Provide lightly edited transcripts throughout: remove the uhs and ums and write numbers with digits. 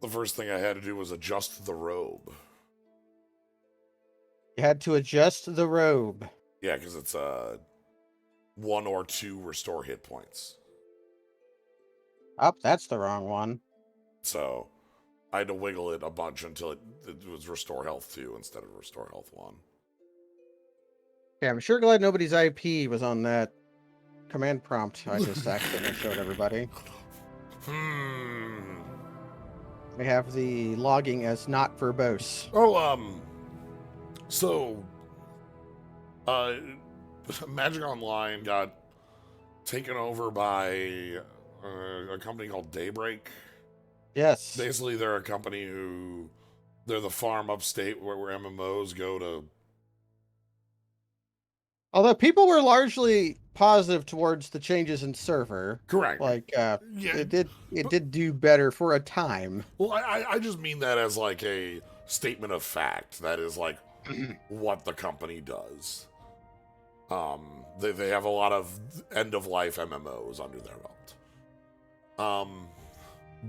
the first thing I had to do was adjust the robe. You had to adjust the robe. Yeah, because it's 1 or 2 restore hit points. Oh, that's the wrong one. So I had to wiggle it a bunch until it was restore health 2 instead of restore health 1. Yeah, I'm sure glad nobody's IP was on that command prompt I just accidentally showed everybody. We have the logging as not verbose. Oh, so Magic Online got taken over by a company called Daybreak. Yes. Basically, they're a company they're the farm upstate where MMOs go to. Although people were largely positive towards the changes in server. Correct. Like, Yeah, it did do better for a time. Well, I just mean that as like a statement of fact. That is like what the company does. They have a lot of end of life MMOs under their belt.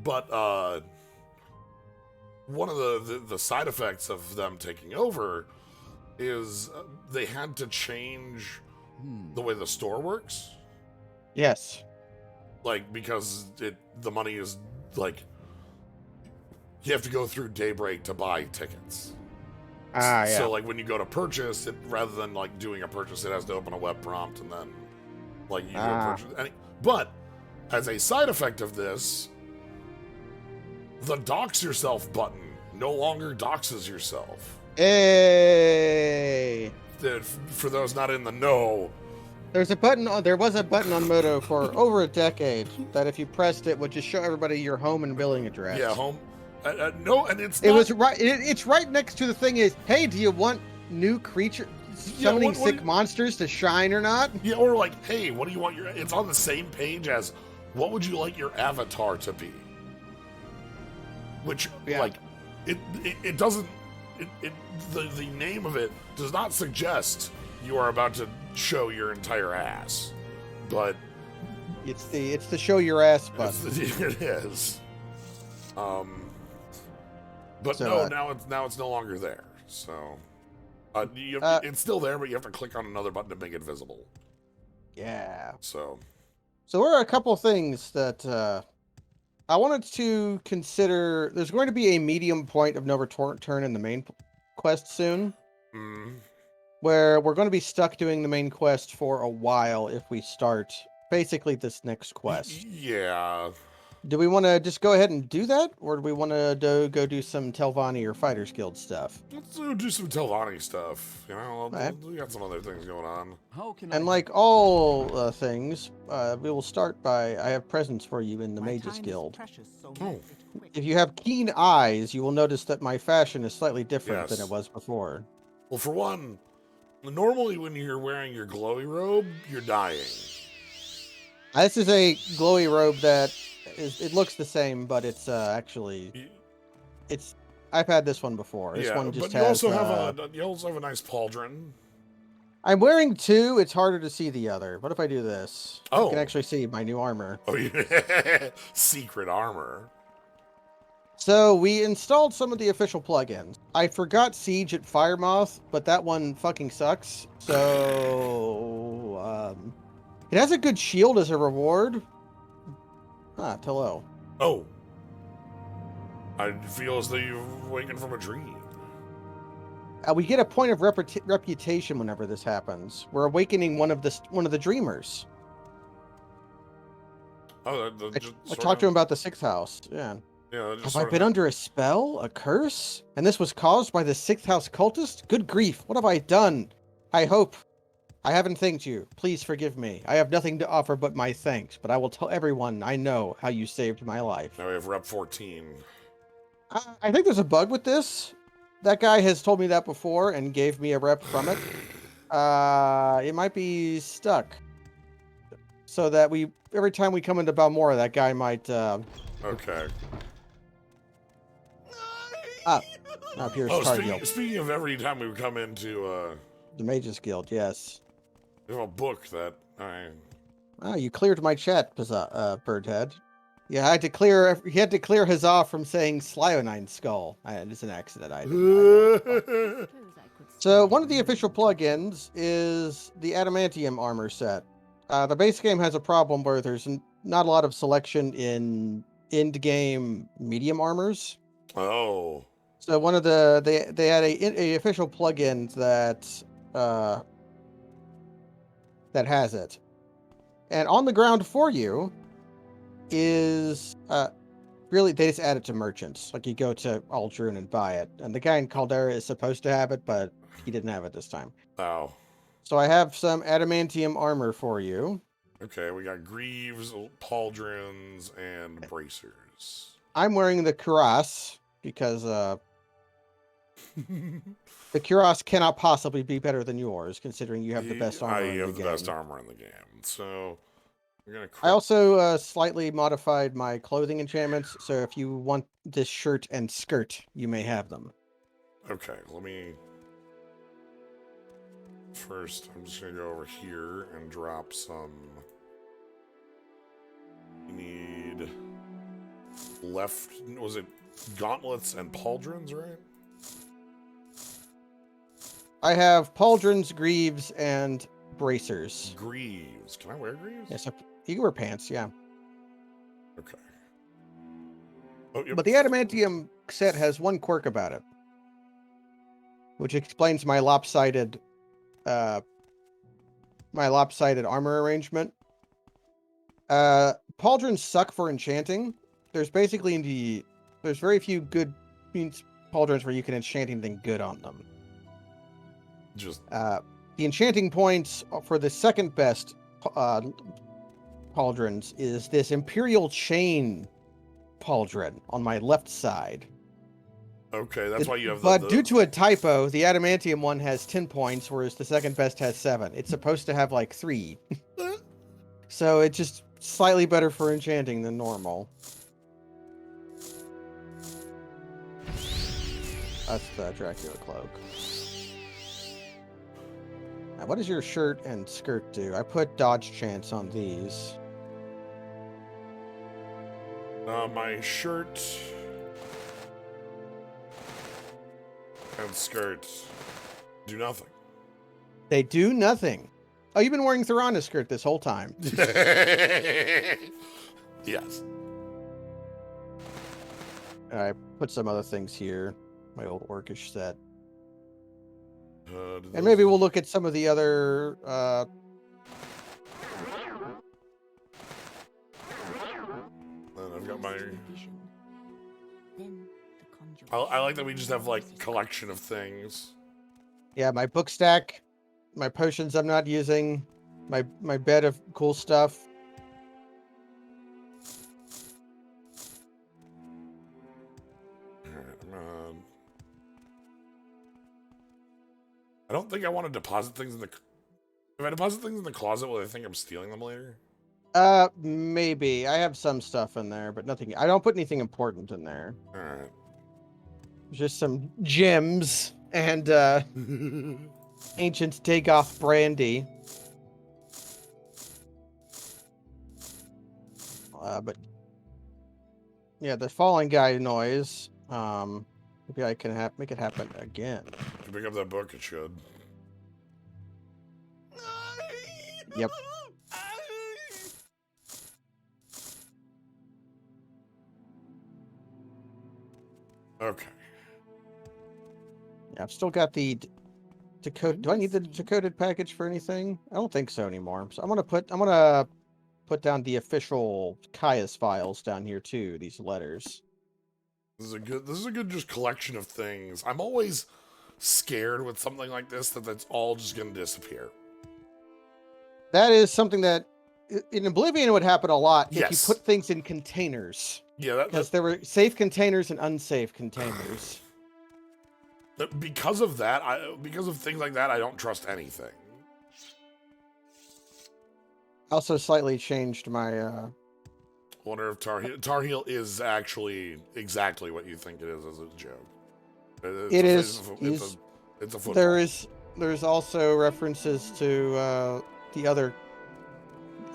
But one of the side effects of them taking over is they had to change the way the store works. Yes. Like, because the money is like you have to go through Daybreak to buy tickets. Yeah. So like when you go to purchase, rather than like doing a purchase, it has to open a web prompt and then like you go purchase. But as a side effect of this, the dox yourself button no longer doxes yourself. Hey. For those not in the know, There was a button on Moto for over a decade that if you pressed it would just show everybody your home and billing address. Yeah, home. No, and it's not... It was right. It's right next to the thing is, hey, do you want new creature summoning sick monsters to shine or not? Yeah, or like, hey, what do you want your? It's on the same page as what would you like your avatar to be? Which like, it doesn't. The name of it does not suggest you are about to show your entire ass, but it's the show your ass button. It is. But so, no, now it's no longer there. So it's still there, but you have to click on another button to make it visible. Yeah. So there are a couple things that I wanted to consider. There's going to be a medium point of no return in the main quest soon. Where we're going to be stuck doing the main quest for a while if we start basically this next quest. Yeah. Do we want to just go ahead and do that? Or do we want to go do some Telvani or Fighters Guild stuff? Let's do some Telvani stuff. You know, we got some other things going on. And like all things, we will start by, I have presents for you in the Mages Guild. Precious, so if you have keen eyes, you will notice that my fashion is slightly different than it was before. Well, for one, normally when you're wearing your glowy robe, you're dying. This is a glowy robe that it looks the same, but it's actually I've had this one before. This one just but you also have a nice pauldron. I'm wearing 2. It's harder to see the other. What if I do this? Oh, you can actually see my new armor. Oh, yeah. Secret armor. So we installed some of the official plugins. I forgot Siege at Firemoth, but that one fucking sucks. So it has a good shield as a reward. Hello. Oh. I feel as though you've awakened from a dream. We get a point of reputation whenever this happens. We're awakening one of the dreamers. Oh, I talked to him about the 6th house. Yeah. Have I been under a spell? A curse? And this was caused by the 6th house cultist? Good grief, what have I done? I hope I haven't thanked you. Please forgive me. I have nothing to offer but my thanks, but I will tell everyone I know how you saved my life. Now we have rep 14. I think there's a bug with this. That guy has told me that before and gave me a rep from it. It might be stuck. So that every time we come into Balmora, that guy might, Okay. Here's speaking of every time we come into, the Mages Guild, yes. There's a book that you cleared my chat, Birdhead. Yeah, I had to clear. He had to clear Huzzah from saying Slionine Skull. It's an accident. I didn't. So one of the official plugins is the Adamantium armor set. The base game has a problem where there's not a lot of selection in end-game medium armors. Oh. So one of they had a official plugin that has it, and on the ground for you is really they just add it to merchants. Like you go to Aldrune and buy it, and the guy in Caldera is supposed to have it, but he didn't have it this time. Oh. So I have some adamantium armor for you. Okay, we got greaves, pauldrons, and bracers. I'm wearing the cuirass because the cuirass cannot possibly be better than yours, considering you have the best armor in the game. I have the best armor in the game, so we're gonna. I also slightly modified my clothing enchantments, so if you want this shirt and skirt, you may have them. Okay, let me. First, I'm just gonna go over here and drop some. We need left. Was it gauntlets and pauldrons, right? I have pauldrons, greaves, and bracers. Greaves. Can I wear greaves? Yes, you can wear pants. Yeah. Okay. Oh, yep. But the adamantium set has one quirk about it, which explains my lopsided armor arrangement. Pauldrons suck for enchanting. There's very few good pauldrons where you can enchant anything good on them. The enchanting points for the second best pauldrons is this Imperial Chain pauldron on my left side. Okay, that's why you have But due to a typo, the adamantium one has 10 points, whereas the second best has 7. It's supposed to have like 3. So it's just slightly better for enchanting than normal. That's the Dracula cloak. Now, what does your shirt and skirt do? I put dodge chance on these. My shirt and skirt do nothing. They do nothing. Oh, you've been wearing Thorana's skirt this whole time. Yes. I put some other things here. My old orcish set. And maybe we'll look at some of the other... And I've got my... I like that we just have, like, collection of things. Yeah, my book stack, my potions I'm not using, my bed of cool stuff. I don't think I want to deposit things in the... If I deposit things in the closet, will they think I'm stealing them later? Maybe. I have some stuff in there, but nothing... I don't put anything important in there. Alright. Just some gems and, ancient Dagoth brandy. But... Yeah, the falling guy noise. Maybe I can make it happen again. If you pick up that book, it should. Yep. Okay. Yeah, I've still got the decoded. Do I need the decoded package for anything? I don't think so anymore. So I'm gonna put down the official Caius files down here too. These letters. This is a good just collection of things. I'm always scared with something like this that's all just gonna disappear. That is something that in Oblivion would happen a lot if you put things in containers. Yeah, because there were safe containers and unsafe containers. Because of things like that, I don't trust anything. Also, slightly changed my. Wonder if Tar Heel is actually exactly what you think it is as a joke. It's a football. There's also references to the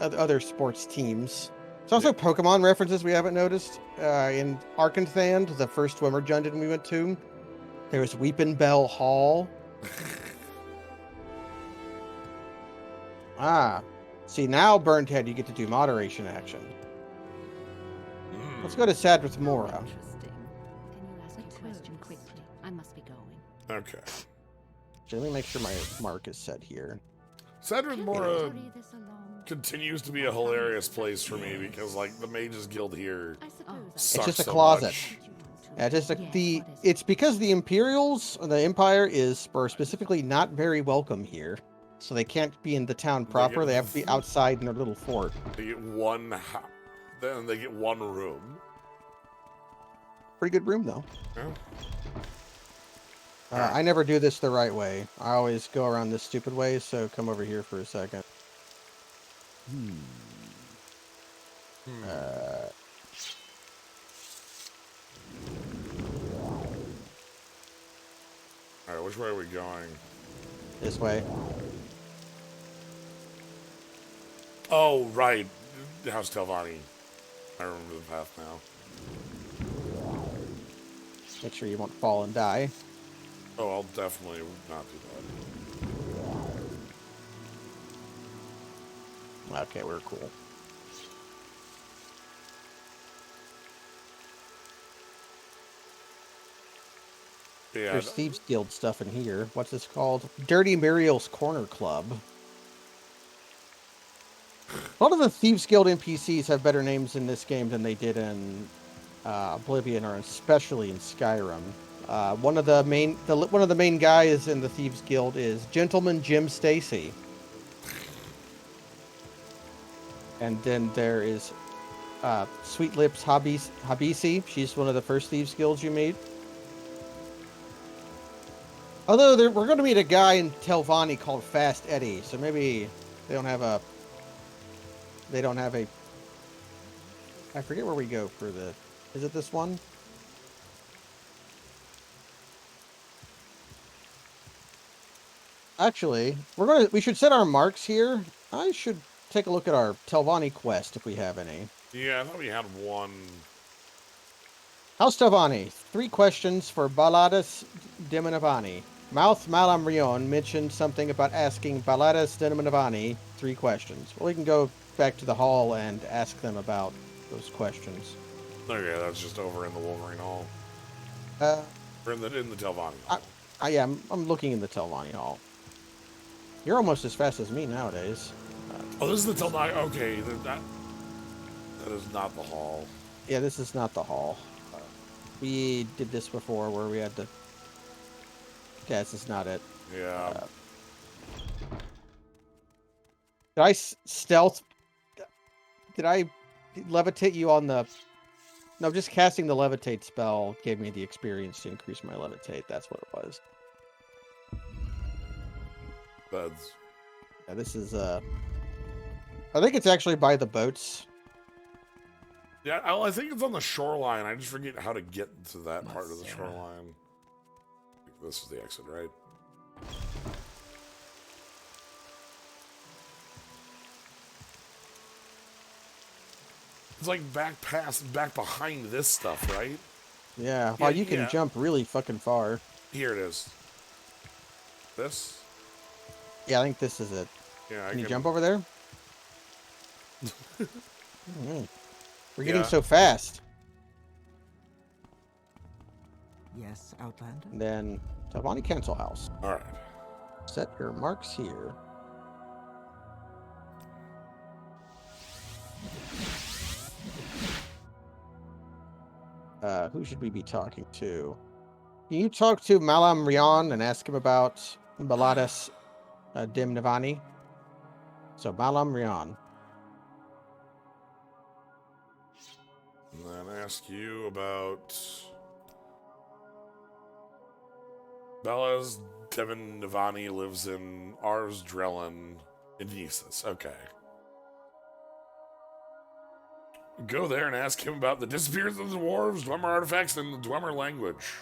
other sports teams. There's also Pokemon references we haven't noticed. In Arkanthand, the first swimmer dungeon we went to, there was Weepin' Bell Hall. See, now, Burnt Head, you get to do moderation action. Let's go to Sadrith Mora. Interesting. Can you ask a question quickly? I must be going. Okay. So let me make sure my mark is set here. Sadrith Mora continues to be a hilarious place for me because, like, the Mages Guild here sucks it's just a so closet. much. Yeah, it's because the Imperials, or the Empire, are specifically not very welcome here. So they can't be in the town proper. They have to be outside in their little fort. They get then they get one room. Pretty good room, though. Yeah. I never do this the right way. I always go around this stupid way, so come over here for a second. Alright, which way are we going? This way. Oh, right. House Telvani. I remember the path now. Make sure you won't fall and die. Oh, I'll definitely not do that. Okay, we're cool. Yeah. There's Thieves Guild stuff in here. What's this called? Dirty Muriel's Corner Club. A lot of the Thieves Guild NPCs have better names in this game than they did in Oblivion, or especially in Skyrim. One of the main guys in the Thieves Guild is Gentleman Jim Stacy. And then there is Sweet Lips Habisi. She's one of the first Thieves Guilds you meet. Although we're going to meet a guy in Telvani called Fast Eddie, so maybe they don't have a. I forget where we go for the. Is it this one? Actually, we should set our marks here. I should take a look at our Telvani quest if we have any. Yeah, I thought we had one. House Telvani. 3 questions for Baladas Demonavani. Mouth Malamrion mentioned something about asking Baladas Demonavani 3 questions. Well, we can go back to the hall and ask them about those questions. Okay, that's just over in the Wolverine Hall. Or in the Telvani Hall. Yeah, I'm looking in the Telvani Hall. You're almost as fast as me nowadays. Oh, this is the Telvani. Okay, that is not the hall. Yeah, this is not the hall. We did this before where we had to. Yeah, this is not it. Yeah. Did I stealth? Did I levitate you on the? No, just casting the levitate spell gave me the experience to increase my levitate. That's what it was. Beds. Yeah, this is I think it's actually by the boats. Yeah, I think it's on the shoreline. I just forget how to get to that part of the shoreline. This is the exit, right? It's like back behind this stuff, right? Yeah, well, you can jump really fucking far. Here it is. This? Yeah, I think this is it. Yeah, can you jump over there? We're getting Yeah. so fast. Yes, Outlander. And then Telvani Council House. All right. Set your marks here. Who should we be talking to? Can you talk to Malam Rion and ask him about Baladas Dimnavani? So Malam Rion. And then ask you about Bella's Devin Navani lives in Ars Drellin in Nesis. Okay. Go there and ask him about the disappearance of the dwarves, Dwemer artifacts, and the Dwemer language.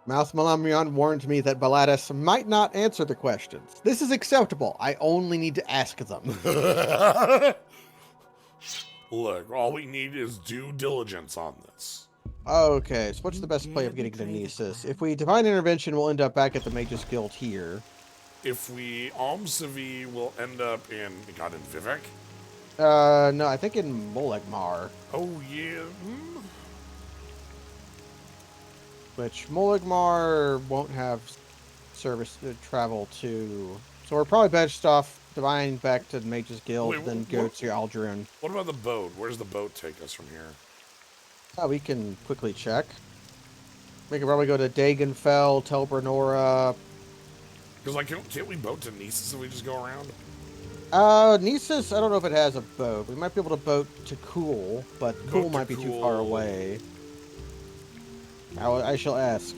Mouth Melamion warned me that Baladas might not answer the questions. This is acceptable. I only need to ask them. Look, all we need is due diligence on this. Okay, so what's the best play of getting the Nisus? If we Divine Intervention, we'll end up back at the Mage's Guild here. If we Almsavi, we'll end up in Vivek? No, I think in Molegmar. Oh, yeah. Which Molegmar won't have service travel to. So we're probably best off Divine back to the Mage's Guild, then go to Aldrune. What about the boat? Where does the boat take us from here? Oh, we can quickly check. We can probably go to Dagenfell, Telbernora. Because, like, can't we boat to Nisus if we just go around? Nisus, I don't know if it has a boat. We might be able to boat to Cool, but Cool might be too far away. I shall ask.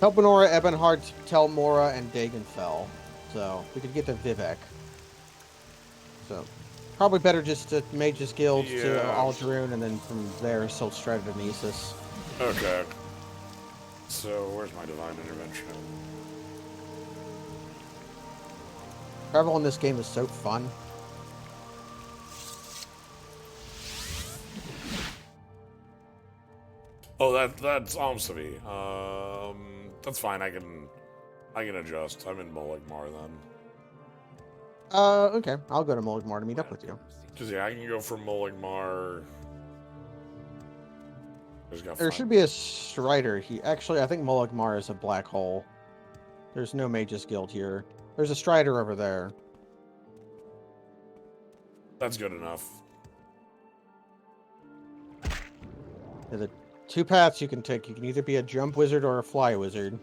Telbernora, Ebonheart, Telmora, and Dagenfell. So, we could get to Vivek. So, probably better just to Mage's Guild to Aldrune, and then from there, Siltstrata to Nisus. Okay. So, where's my Divine Intervention? Travel in this game is so fun. Oh, that's Almsavi. That's fine. I can adjust. I'm in Molegmar then. Okay. I'll go to Molegmar to meet up with you. Cause yeah, I can go from Molegmar. There should be a Strider here. Actually, I think Molegmar is a black hole. There's no Mage's Guild here. There's a Strider over there. That's good enough. There's a two paths you can take. You can either be a jump wizard or a fly wizard.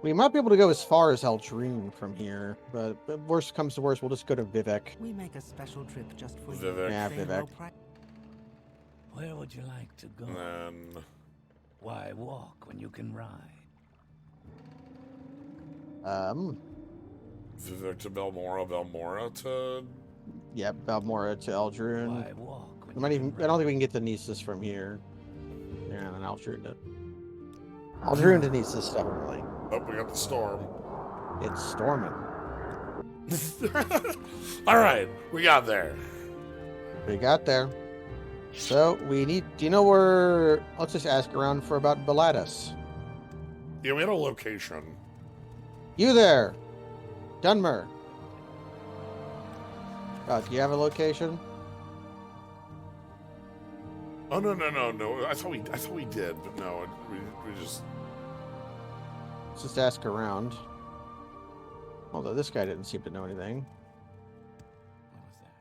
We might be able to go as far as Aldrune from here, but worst comes to worst, we'll just go to Vivek. We make a special trip just for Vivek. Yeah, Vivek. Where would you like to go? Why walk when you can ride? Vivek to Belmora, Belmora to... Yeah, Balmora to Aldrune. Why walk when I don't think we can get the Nisus from here. Yeah, and Aldrune to Nisus, definitely. Oh, we got the storm. It's storming. Alright, we got there. We got there. So, do you know where... Let's just ask around for about Baladas. Yeah, we had a location. You there! Dunmer! Do you have a location? Oh, no. I thought we did, but no, we just... Let's just ask around. Although this guy didn't seem to know anything. What was that?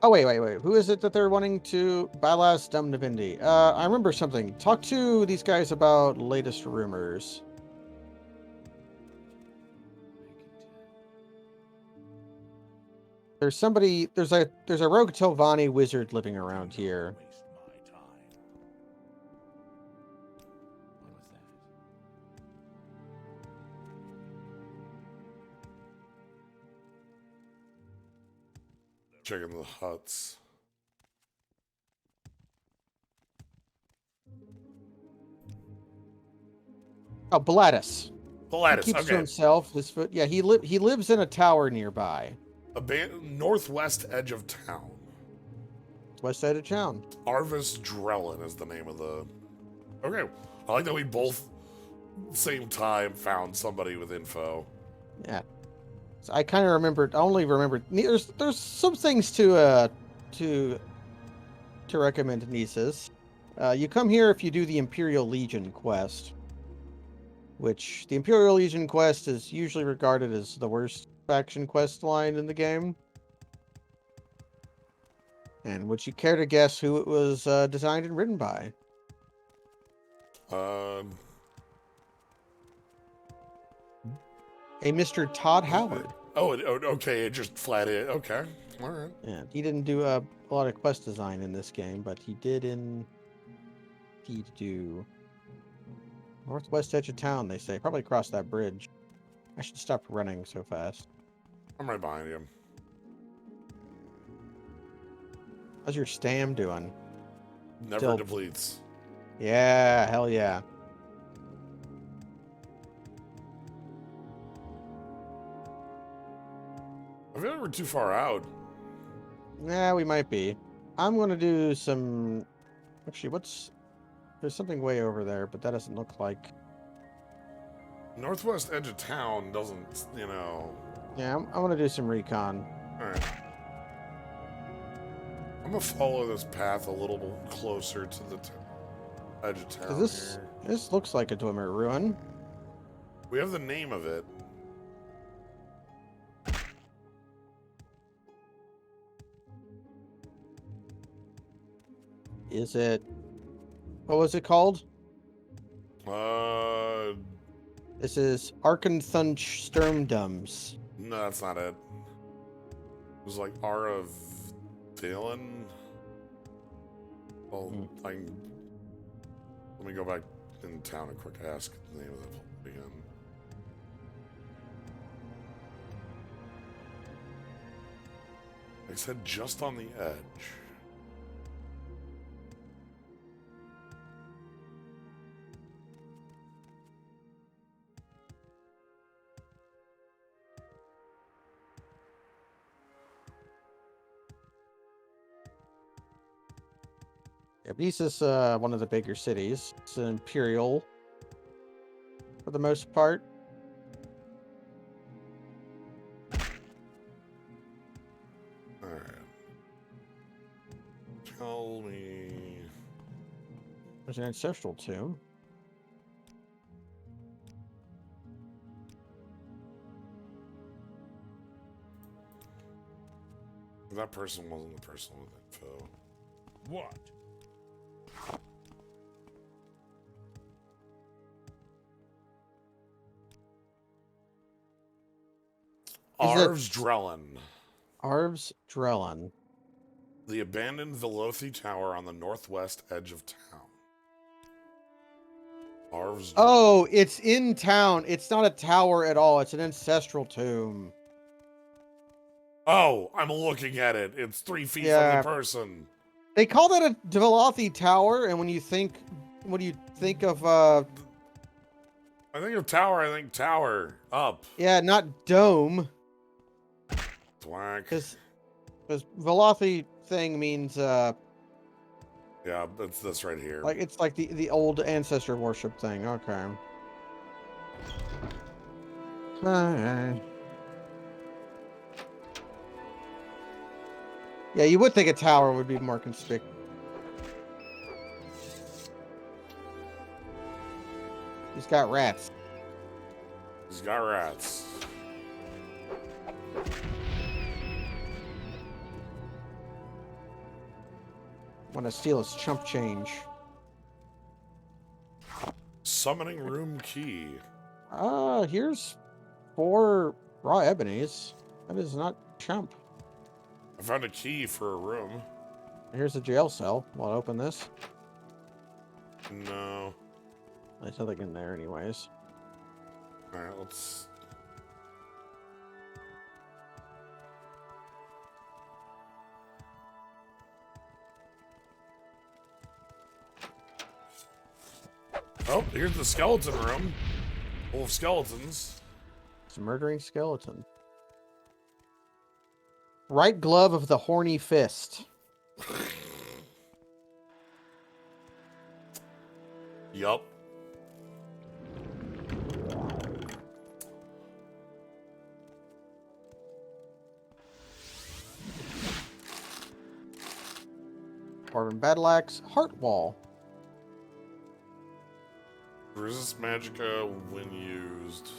Oh, wait. Who is it that they're wanting to... Balas Dumnavindi. I remember something. Talk to these guys about latest rumors. There's somebody... There's a rogue Telvani wizard living around here. Waste my time. What was that? Checking the huts. Oh, Baladas. Baladas, He keeps to okay. himself. Yeah, he lives in a tower nearby. Northwest edge of town. West side of town. Arvis Drellin is the name of the... Okay. I like that we both, same time, found somebody with info. Yeah. So I kind of remembered. I only remembered. There's some things to recommend Nisus. You come here if you do the Imperial Legion quest, which the Imperial Legion quest is usually regarded as the worst faction quest line in the game. And would you care to guess who it was designed and written by? Um, A Mr. Todd Howard. Oh, okay. It just flat it. Okay. All right. Yeah, he didn't do a lot of quest design in this game, but he did in... He do... Northwest edge of town, they say. Probably across that bridge. I should stop running so fast. I'm right behind you. How's your stam doing? Never depletes. Yeah, hell yeah. I feel like we're too far out. Yeah, we might be. I'm gonna do some... Actually, there's something way over there, but that doesn't look like... Northwest edge of town doesn't, you know... Yeah, I'm gonna do some recon. Alright. I'm gonna follow this path a little bit closer to the edge of town here. This looks like a Dwemer ruin. We have the name of it. Is it... What was it called? This is Arkenthunch Sturmdums. No, that's not it. It was like R of Dalen. Well, let me go back in town and quick ask the name of that again. I said just on the edge. Yeah, this is one of the bigger cities. It's an imperial, for the most part. Alright. Tell me... There's an ancestral tomb. That person wasn't the person with info. What? Arv's Drellin. Arv's Drellin. The abandoned Velothi Tower on the northwest edge of town. Arv's... Oh, it's in town. It's not a tower at all. It's an ancestral tomb. Oh, I'm looking at it. It's 3 feet from the person. They call that a Velothi Tower, and when you think... What do you think of, I think of tower, I think tower. Up. Yeah, not dome. Thwack. Because Velothi thing means, Yeah, it's this right here. like, it's like the old ancestor worship thing. Okay. Alright. Yeah, you would think a tower would be more conspicuous. He's got rats. He's got rats. Want to steal his chump change. Summoning room key. Here's 4 raw ebonies. That is not chump. I found a key for a room. Here's a jail cell. Well, I'll open this. No. There's nothing in there anyways. Alright, let's... Oh, here's the skeleton room. Full of skeletons. It's a murdering skeleton. Right glove of the horny fist. Yup. Dwarven battle axe. Heart wall. Resist magicka when used.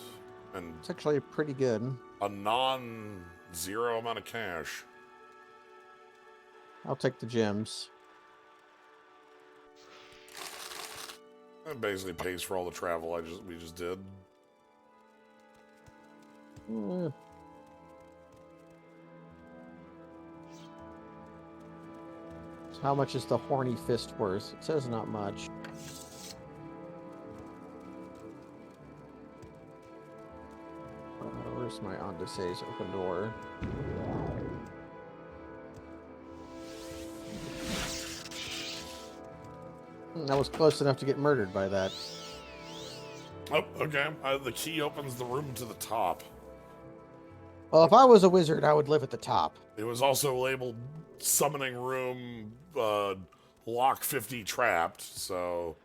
And It's actually pretty good. a non-zero amount of cash. I'll take the gems. That basically pays for all the travel we just did. How much is the horny fist worth? It says not much. on to say's open door. I was close enough to get murdered by that. Oh, okay. The key opens the room to the top. Well, if I was a wizard, I would live at the top. It was also labeled summoning room lock 50 trapped, so,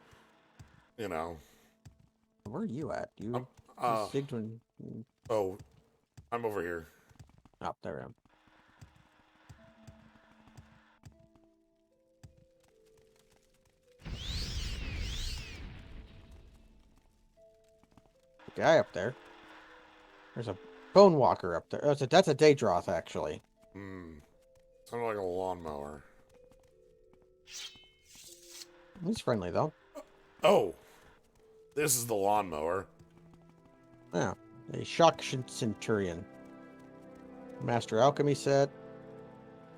you know. Where are you at? You zigged when... Oh, I'm over here. Oh, there I am. Guy up there. There's a bone walker up there. Oh, that's a Daedroth, actually. Sounded like a lawnmower. He's friendly, though. Oh, this is the lawnmower. Yeah, a shock centurion. Master alchemy set.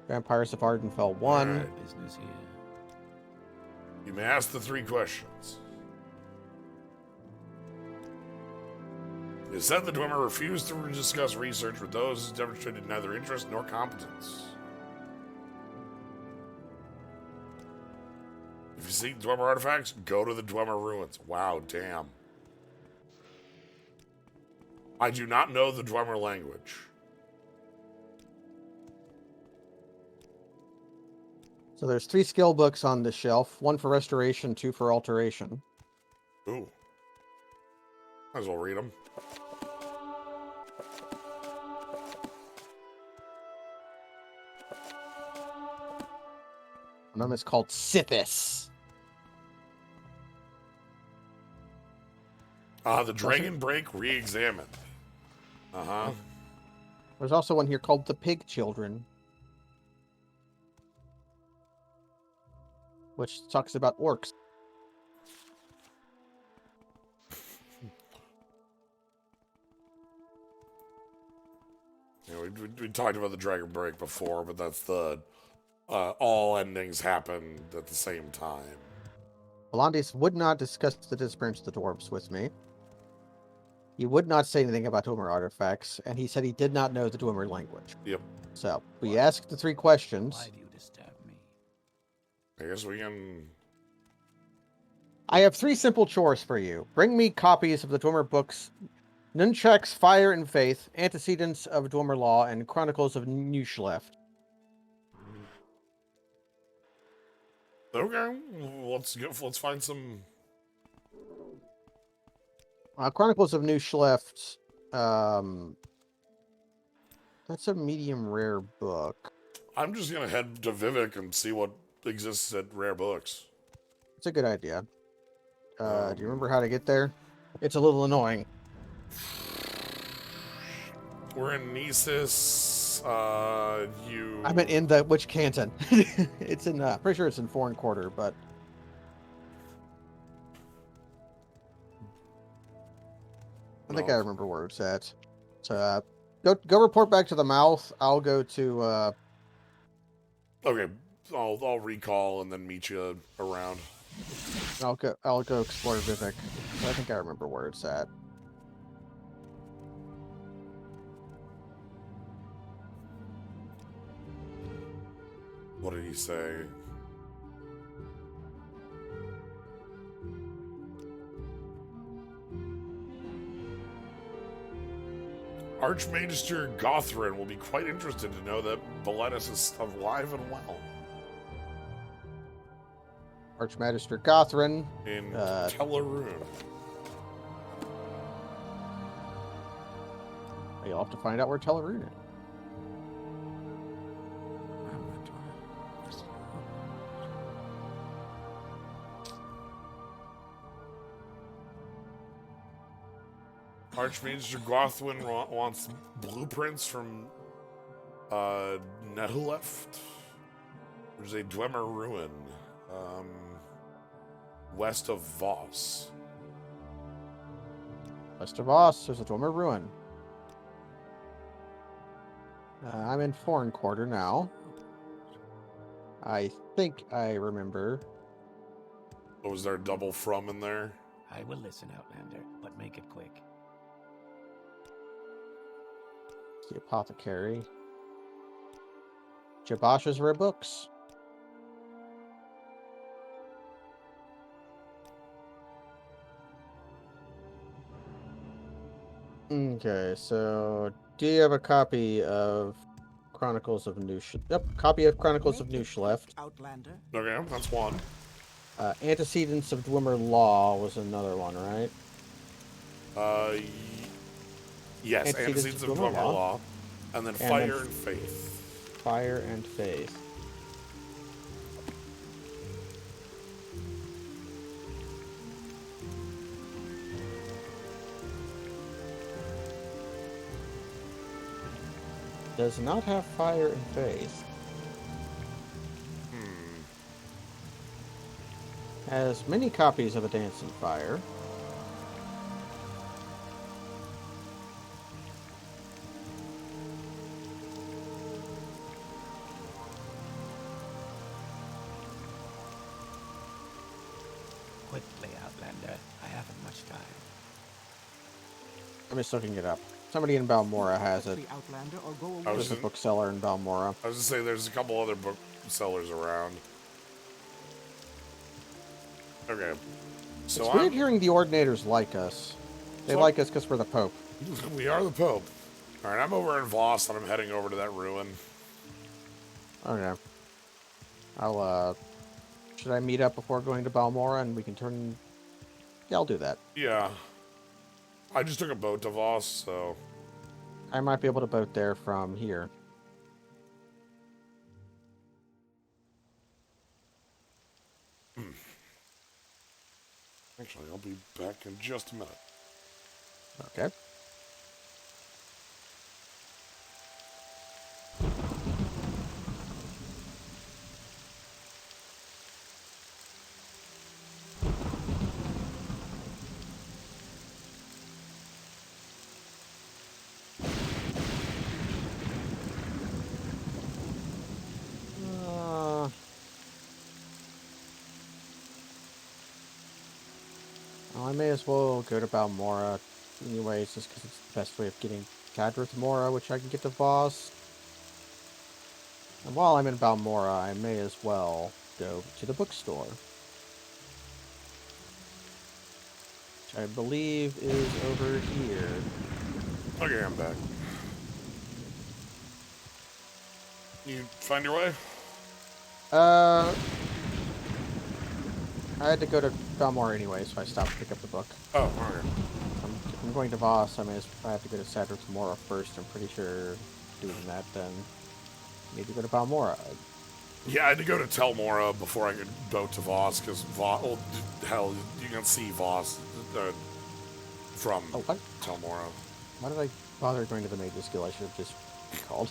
Vampires of Ardenfell 1. Right. Business here. You may ask the 3 questions. It said the Dwemer refused to discuss research with those who demonstrated neither interest nor competence. If you seek Dwemer artifacts, go to the Dwemer ruins. Wow, damn. I do not know the Dwemer language. So there's 3 skill books on the shelf. 1 for restoration, 2 for alteration. Ooh. Might as well read them. One of them is called Sithis. The Dragon Break re-examined. Uh-huh. There's also one here called the Pig Children, which talks about orcs. Yeah, we talked about the Dragon Break before, but that's the all endings happen at the same time. Volandes would not discuss the disappearance of the dwarves with me. He would not say anything about Dwemer artifacts, and he said he did not know the Dwemer language. Yep. So, we asked the 3 questions. Why do you disturb me? I guess we can... I have 3 simple chores for you. Bring me copies of the Dwemer books, Nunchucks, Fire and Faith, Antecedents of Dwemer Law, and Chronicles of New Schleft. Okay, let's find some... Chronicles of New Schleft, that's a medium rare book. I'm just gonna head to Vivek and see what exists at Rare Books. It's a good idea. Do you remember how to get there? It's a little annoying. We're in Nisus. I meant in which canton? It's in, pretty sure it's in Foreign Quarter, but... I think I remember where it's at. So, go report back to the mouth. I'll go to, Okay, I'll recall and then meet you around. I'll go explore Vivek. I think I remember where it's at. What did he say? Archmagister Gothrin will be quite interested to know that Valetus is alive and well. Archmagister Gothrin. In Tellarune. You'll have to find out where Tellarune is. Archmagister Gothwin wants blueprints from Nehuleft, which is a Dwemer ruin west of Voss. West of Voss, there's a Dwemer ruin. I'm in Foreign Quarter now. I think I remember. Oh, was there a double from in there? I will listen, Outlander, but make it quick. The apothecary. Jabash's rare books. Okay, so do you have a copy of Chronicles of New? Yep, copy of Chronicles of New left. Outlander. Okay, that's one. Antecedents of Dwemer Law was another one, right? Uh, yes, Antecedents of Dwemer Law. And then Fire and Faith. Fire and Faith. Does not have Fire and Faith. Has many copies of A Dance in Fire. Quickly, Outlander. I haven't much time. I'm just looking it up. Somebody in Balmora has it. Outlander or go away. There's a bookseller in Balmora. I was just saying there's a couple other booksellers around. Okay. So It's weird hearing the Ordinators like us. They like us because we're the Pope. We are the Pope. Alright, I'm over in Voss and I'm heading over to that ruin. Okay. I'll, should I meet up before going to Balmora and we can turn... Yeah, I'll do that. Yeah. I just took a boat to Voss, so... I might be able to boat there from here. Actually, I'll be back in just a minute. Okay. I may as well go to Balmora anyways, just because it's the best way of getting Cadrith Mora, which I can get to Voss. And while I'm in Balmora, I may as well go to the bookstore. Which I believe is over here. Okay, I'm back. You find your way? I had to go to Balmora anyway, so I stopped to pick up the book. Oh, okay. I'm going to Voss. I have to go to Cadrith Mora first. I'm pretty sure doing that, then I need to go to Balmora. Yeah, I had to go to Telmora before I could boat to Voss, because well, hell, you can see Voss from Telmora. Why did I bother going to the Mage's Guild? I should have just called.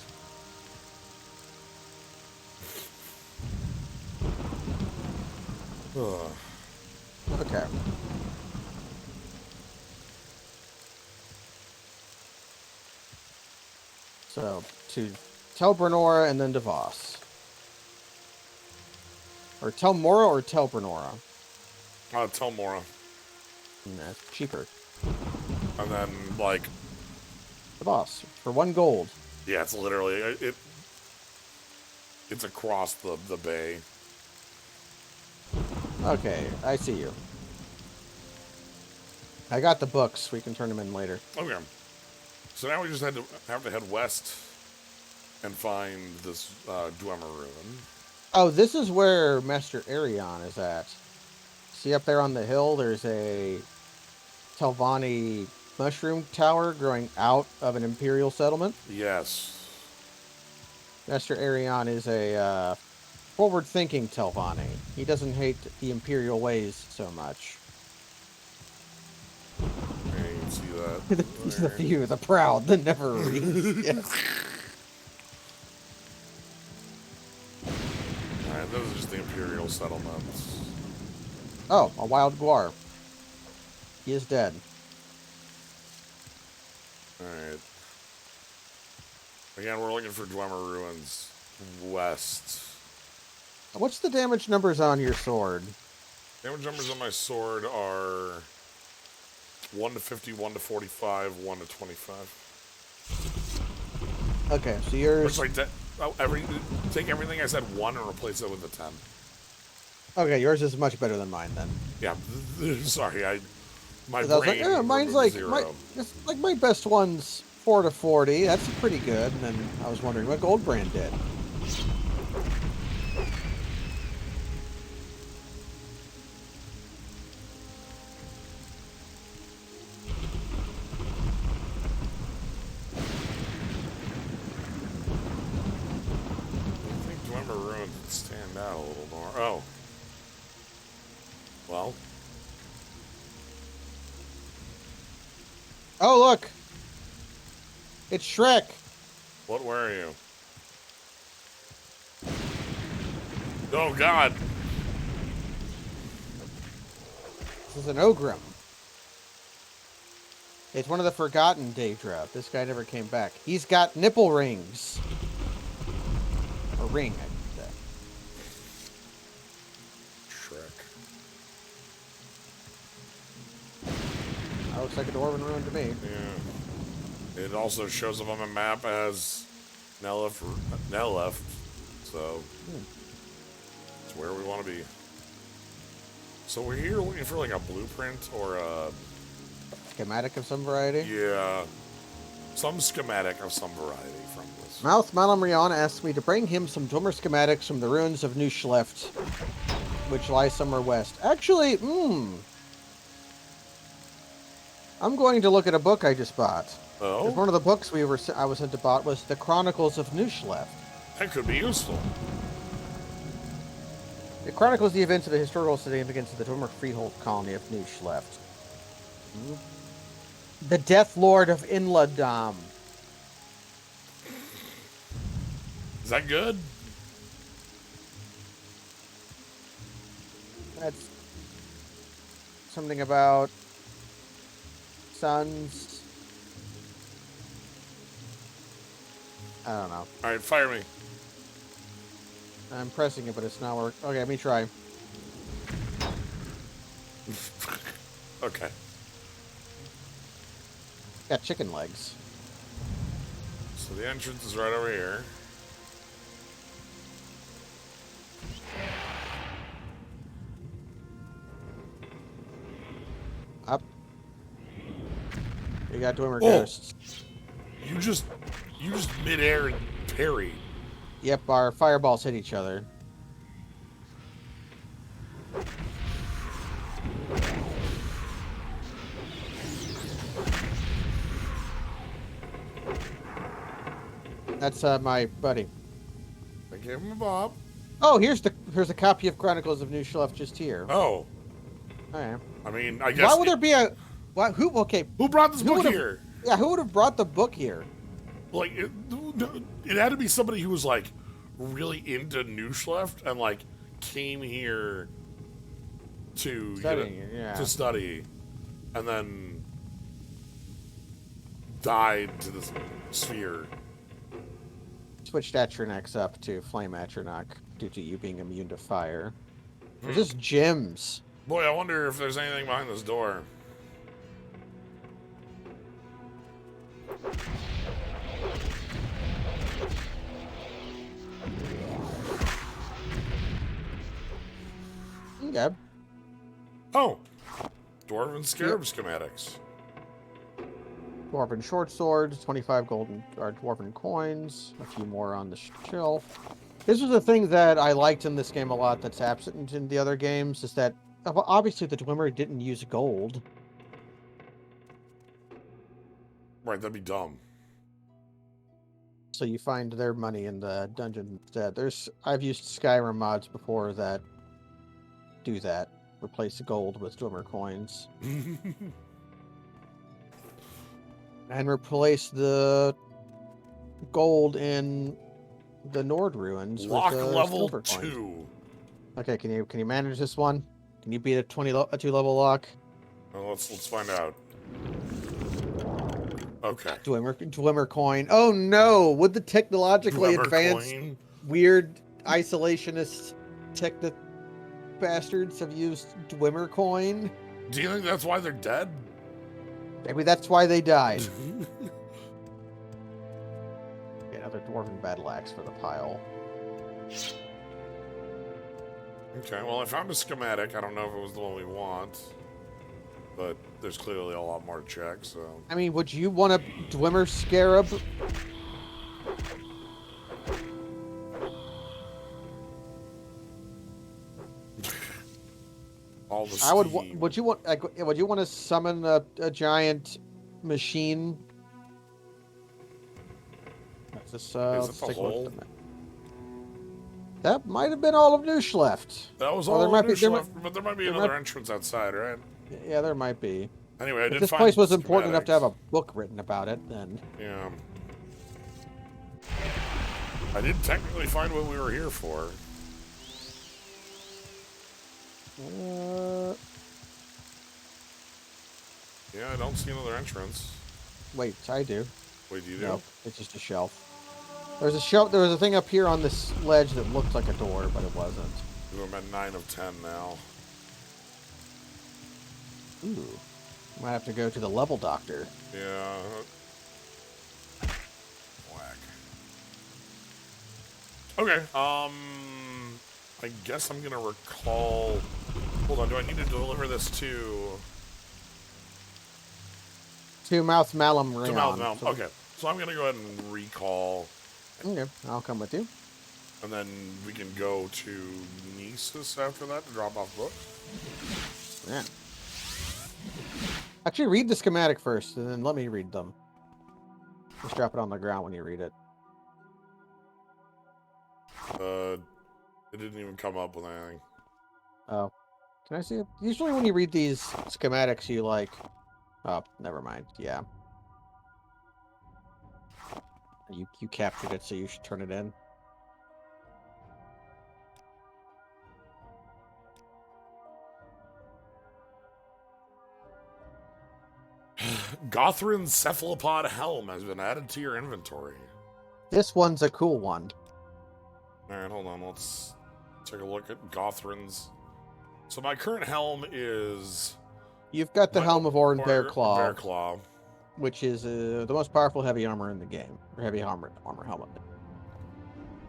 Okay. So, to Telbranora and then to Voss. Or Telmora or Telbranora? Telmora. That's cheaper. And then, like... The Voss. For 1 gold. Yeah, it's literally... It's across the bay. Okay, I see you. I got the books. We can turn them in later. Okay. So now we just have to head west and find this Dwemer ruin. Oh, this is where Master Arion is at. See up there on the hill, there's a Telvani mushroom tower growing out of an Imperial settlement? Yes. Master Arion is a forward-thinking Telvani. He doesn't hate the Imperial ways so much. Yeah, you can see that. The few, the proud, the never read. Yes. Alright, those are just the Imperial settlements. Oh, a wild guar. He is dead. Alright. Again, we're looking for Dwemer ruins west. What's the damage numbers on your sword? Damage numbers on my sword are 1 to 50, 1 to 45, 1 to 25. Okay, so Or yours. sorry, take everything I said 1 and replace it with a 10. Okay, yours is much better than mine then. Yeah, sorry, my 'Cause I was like, brain mine's removed like 0. my best one's 4 to 40. That's pretty good. And then I was wondering what Gold Brand did. I think Dwemer Ruin could stand out a little more. Oh. Well. Oh look, it's Shrek. What were you? Oh God. This is an Ogrim. It's one of the forgotten Daedra. This guy never came back. He's got nipple rings. A ring, I should say. Shrek. That looks like a Dwarven ruin to me. Yeah. It also shows up on the map as Nelef, so it's where we want to be. So we're here looking for like a blueprint or a Schematic of some variety? yeah, some schematic of some variety from this. Mouth Malamrion asked me to bring him some Dwemer schematics from the ruins of New Schleft, which lie somewhere west. Actually, I'm going to look at a book I just bought. Oh? Because one of the books I was sent to bought was The Chronicles of New Schleft. That could be useful. It chronicles the events of the historical significance of the Dwemer freehold colony of New Schleft. The Death Lord of Inladam. Is that good? That's something about sons. I don't know. Alright, fire me. I'm pressing it, but it's not working. Okay, let me try. Okay. Got chicken legs. So the entrance is right over here. Up. You got Dwemer ghosts. You just midair and parry. Yep, our fireballs hit each other. That's my buddy. I gave him a bob. Oh, here's a copy of Chronicles of New Schleft just here. Oh. Alright. I mean, I guess. Why would there be a? Why, who? Okay. Who brought this book here? Yeah, who would have brought the book here? Like, it had to be somebody who was like really into New Schleft and like came here to to study, and then died to this sphere. Switched Atronachs up to Flame Atronach due to you being immune to fire. There's just gems. Boy, I wonder if there's anything behind this door. Okay. Oh, Dwarven Scarab schematics. Dwarven short swords, 25 golden or Dwarven coins, a few more on the shelf. This was the thing that I liked in this game a lot that's absent in the other games, is that obviously the Dwemer didn't use gold. Right, that'd be dumb. So you find their money in the dungeon instead. I've used Skyrim mods before that do that. Replace the gold with Dwemer coins. And replace the gold in the Nord ruins Lock with level silver 2. coins. Okay, can you manage this one? Can you beat a 2 level lock? Well, let's find out. Okay. Dwemer coin. Oh no! Would the technologically Dwemer advanced coin? weird isolationist bastards have used Dwemer coin? Do you think that's why they're dead? Maybe that's why they died. Okay, another dwarven battle axe for the pile. Okay, well, I found a schematic. I don't know if it was the one we want, but there's clearly a lot more to check, so... I mean, would you want a Dwemer Scarab? All the I would. steam. Would you want? Like, would you want to summon a giant machine? Let's just, Is let's it the take a look hole? at the map. That might have been all of Noosh left. That was Or all there might be- Noosh there left, but there might be there another might- entrance outside, right? Yeah, there might be. Anyway, I If did this find place was important enough to have a schematics. book written about it, then Yeah. I did technically find what we were here for. Yeah, I don't see another entrance. wait, I do. Wait, do you do? No, it's just a shelf. There's a shelf. There was a thing up here on this ledge that looked like a door, but it wasn't. I'm at 9 of 10 now. Ooh, might have to go to the level doctor. Yeah. Whack. Okay, I guess I'm gonna recall... Hold on, do I need to deliver this to... To Mouth Malum To Rayon. Mouth Malum. So- Okay, so I'm gonna go ahead and recall, Okay, I'll come with you. and then we can go to Nisus after that to drop off books. Yeah. Actually, read the schematic first, and then let me read them. Just drop it on the ground when you read it. It didn't even come up with anything. Oh. Can I see it? Usually when you read these schematics, you like... Oh, never mind. Yeah. You captured it, so you should turn it in. Gothrin's cephalopod helm has been added to your inventory. This one's a cool one. Alright, hold on, let's take a look at Gothrin's. So my current helm is... You've got the Helm of Orin Bear Claw, Bear Claw. which is the most powerful heavy armor in the game. Or heavy armor helmet.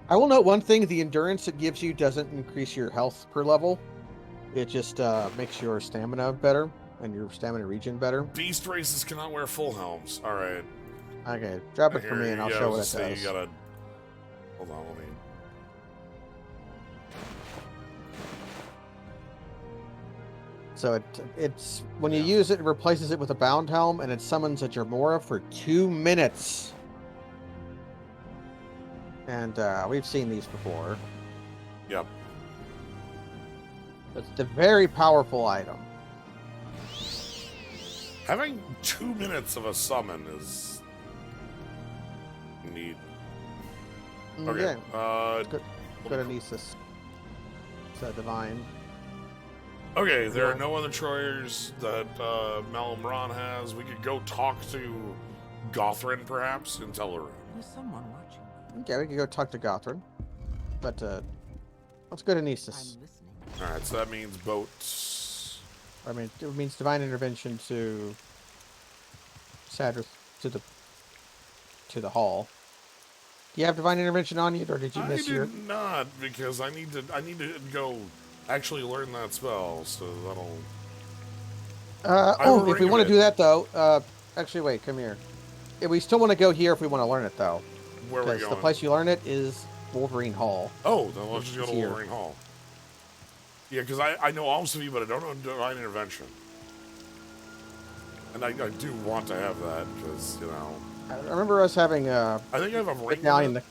I will note one thing. The endurance it gives you doesn't increase your health per level. It just makes your stamina better and your stamina regen better. Beast races cannot wear full helms. Alright. Okay, drop it for me and I'll show what it does. You gotta... Hold on, let me... So it's when you use it, it replaces it with a bound helm, and it summons a Jermora for 2 minutes. And we've seen these before. Yep. It's a very powerful item. Having 2 minutes of a summon is... neat. Okay, Yeah, good Anesis. It's divine. Okay, there are no other Troyers that Malum Ron has. We could go talk to Gothrin, perhaps, in Telerin. There's someone watching me. Okay, we can go talk to Gothrin. But let's go to I'm Anesis. listening. Alright, so that means boats. I mean, it means divine intervention to Sadrith, to the hall. Do you have divine intervention on you, or did you miss your? I did not, because I need to go actually learn that spell, so that'll... If we want to do that though, actually wait, come here. Yeah, we still want to go here if we want to learn it though. Where are we Because going? the place you learn it is Wolverine Hall. Oh, then let's just go It's to here. Wolverine Hall. Yeah, because I know Alms of You, but I don't know Divine Intervention. And I do want to have that, because, you know... I remember us having I think I have a ring down with in it.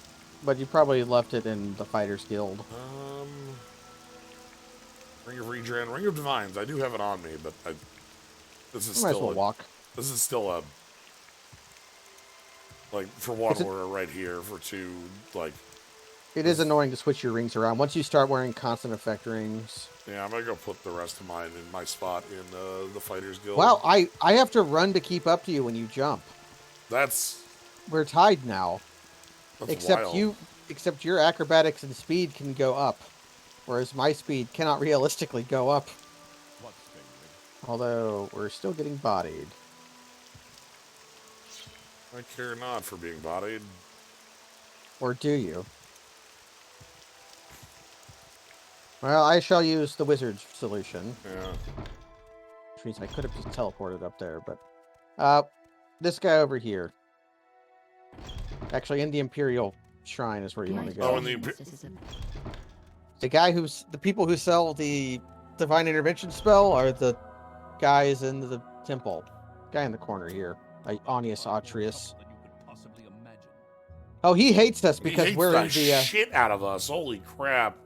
but you probably left it in the Fighters Guild. Ring of Regen, Ring of Divines. I do have it on me, but this is Might as still well walk. This is still a... Like, for one, we're right here. For two, like... It is annoying to switch your rings around. Once you start wearing constant effect rings. Yeah, I'm gonna go put the rest of mine in my spot in the Fighters Guild. Wow, I have to run to keep up to you when you jump. That's We're tied now. wild. Except your acrobatics and speed can go up. Whereas my speed cannot realistically go up. Although, we're still getting bodied. I care not for being bodied. Or do you? Well, I shall use the wizard's solution. Yeah. Which means I could have just teleported up there, but... this guy over here. Actually, in the Imperial Shrine is where you want to go. Oh, in the guy who's... The people who sell the Divine Intervention spell are the guys in the temple. Guy in the corner here. Onius Autrius. Oh, he hates us because we're in the... shit out of us. Holy crap.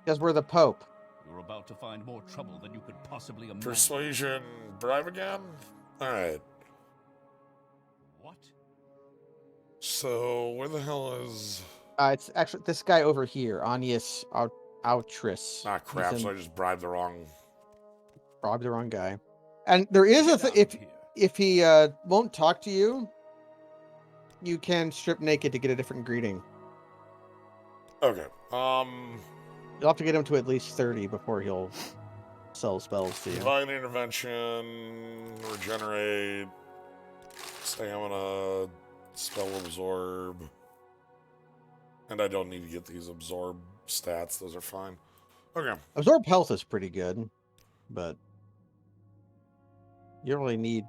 Because we're the Pope. You're about to find more trouble than you could possibly imagine. Persuasion, bribe again? Alright. What? So, where the hell is... It's actually this guy over here, Onius Autris. Ah, crap, so I just bribed the wrong... Bribed the wrong guy. And there is a if he won't talk to you, you can strip naked to get a different greeting. Okay, You'll have to get him to at least 30 before he'll sell spells to you. Divine Intervention, Regenerate, Stamina, Spell Absorb. And I don't need to get these Absorb stats, those are fine. Okay. Absorb Health is pretty good, but you don't really need...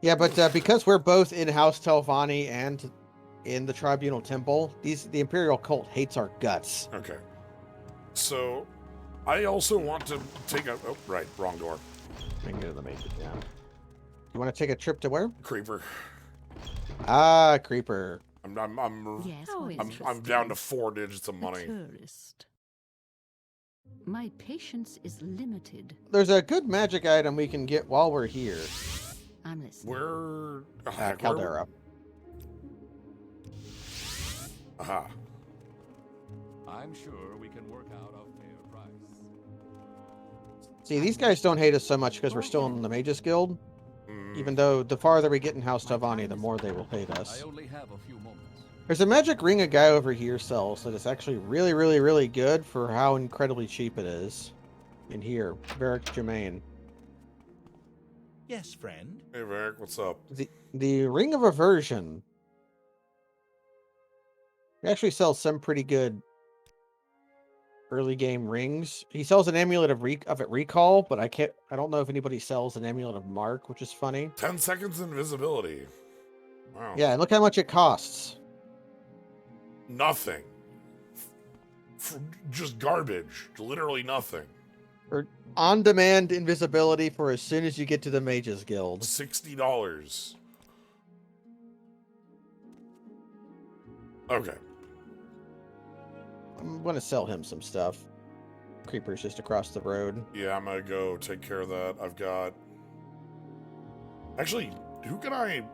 Yeah, but because we're both in House Telvani and in the Tribunal Temple, the Imperial Cult hates our guts. Okay. So, I also want to take a... Oh, right, wrong door. I can go to the major, yeah. You want to take a trip to where? Creeper. Ah, Creeper. I'm down to 4 digits of money. Tourist. My patience is limited. There's a good magic item we can get while we're here. I'm listening. Where... Caldera. Aha. I'm sure we can work out a fair price. See, these guys don't hate us so much because we're still in the Mages Guild. Even though the farther we get in House Telvani, the more they will hate us. I only have a few moments. There's a magic ring a guy over here sells that is actually really, really, really good for how incredibly cheap it is. In here, Varric Germain. Yes, friend. Hey, Varric, what's up? The Ring of Aversion. He actually sells some pretty good early game rings. He sells an amulet of recall, but I don't know if anybody sells an amulet of mark, which is funny. 10 seconds invisibility. Wow. Yeah, and look how much it costs. Nothing. Just garbage. Literally nothing. Or on-demand invisibility for as soon as you get to the Mages Guild. $60. Okay. I'm gonna sell him some stuff. Creeper's just across the road. Yeah, I'm gonna go take care of that. I've got... Actually, who can I...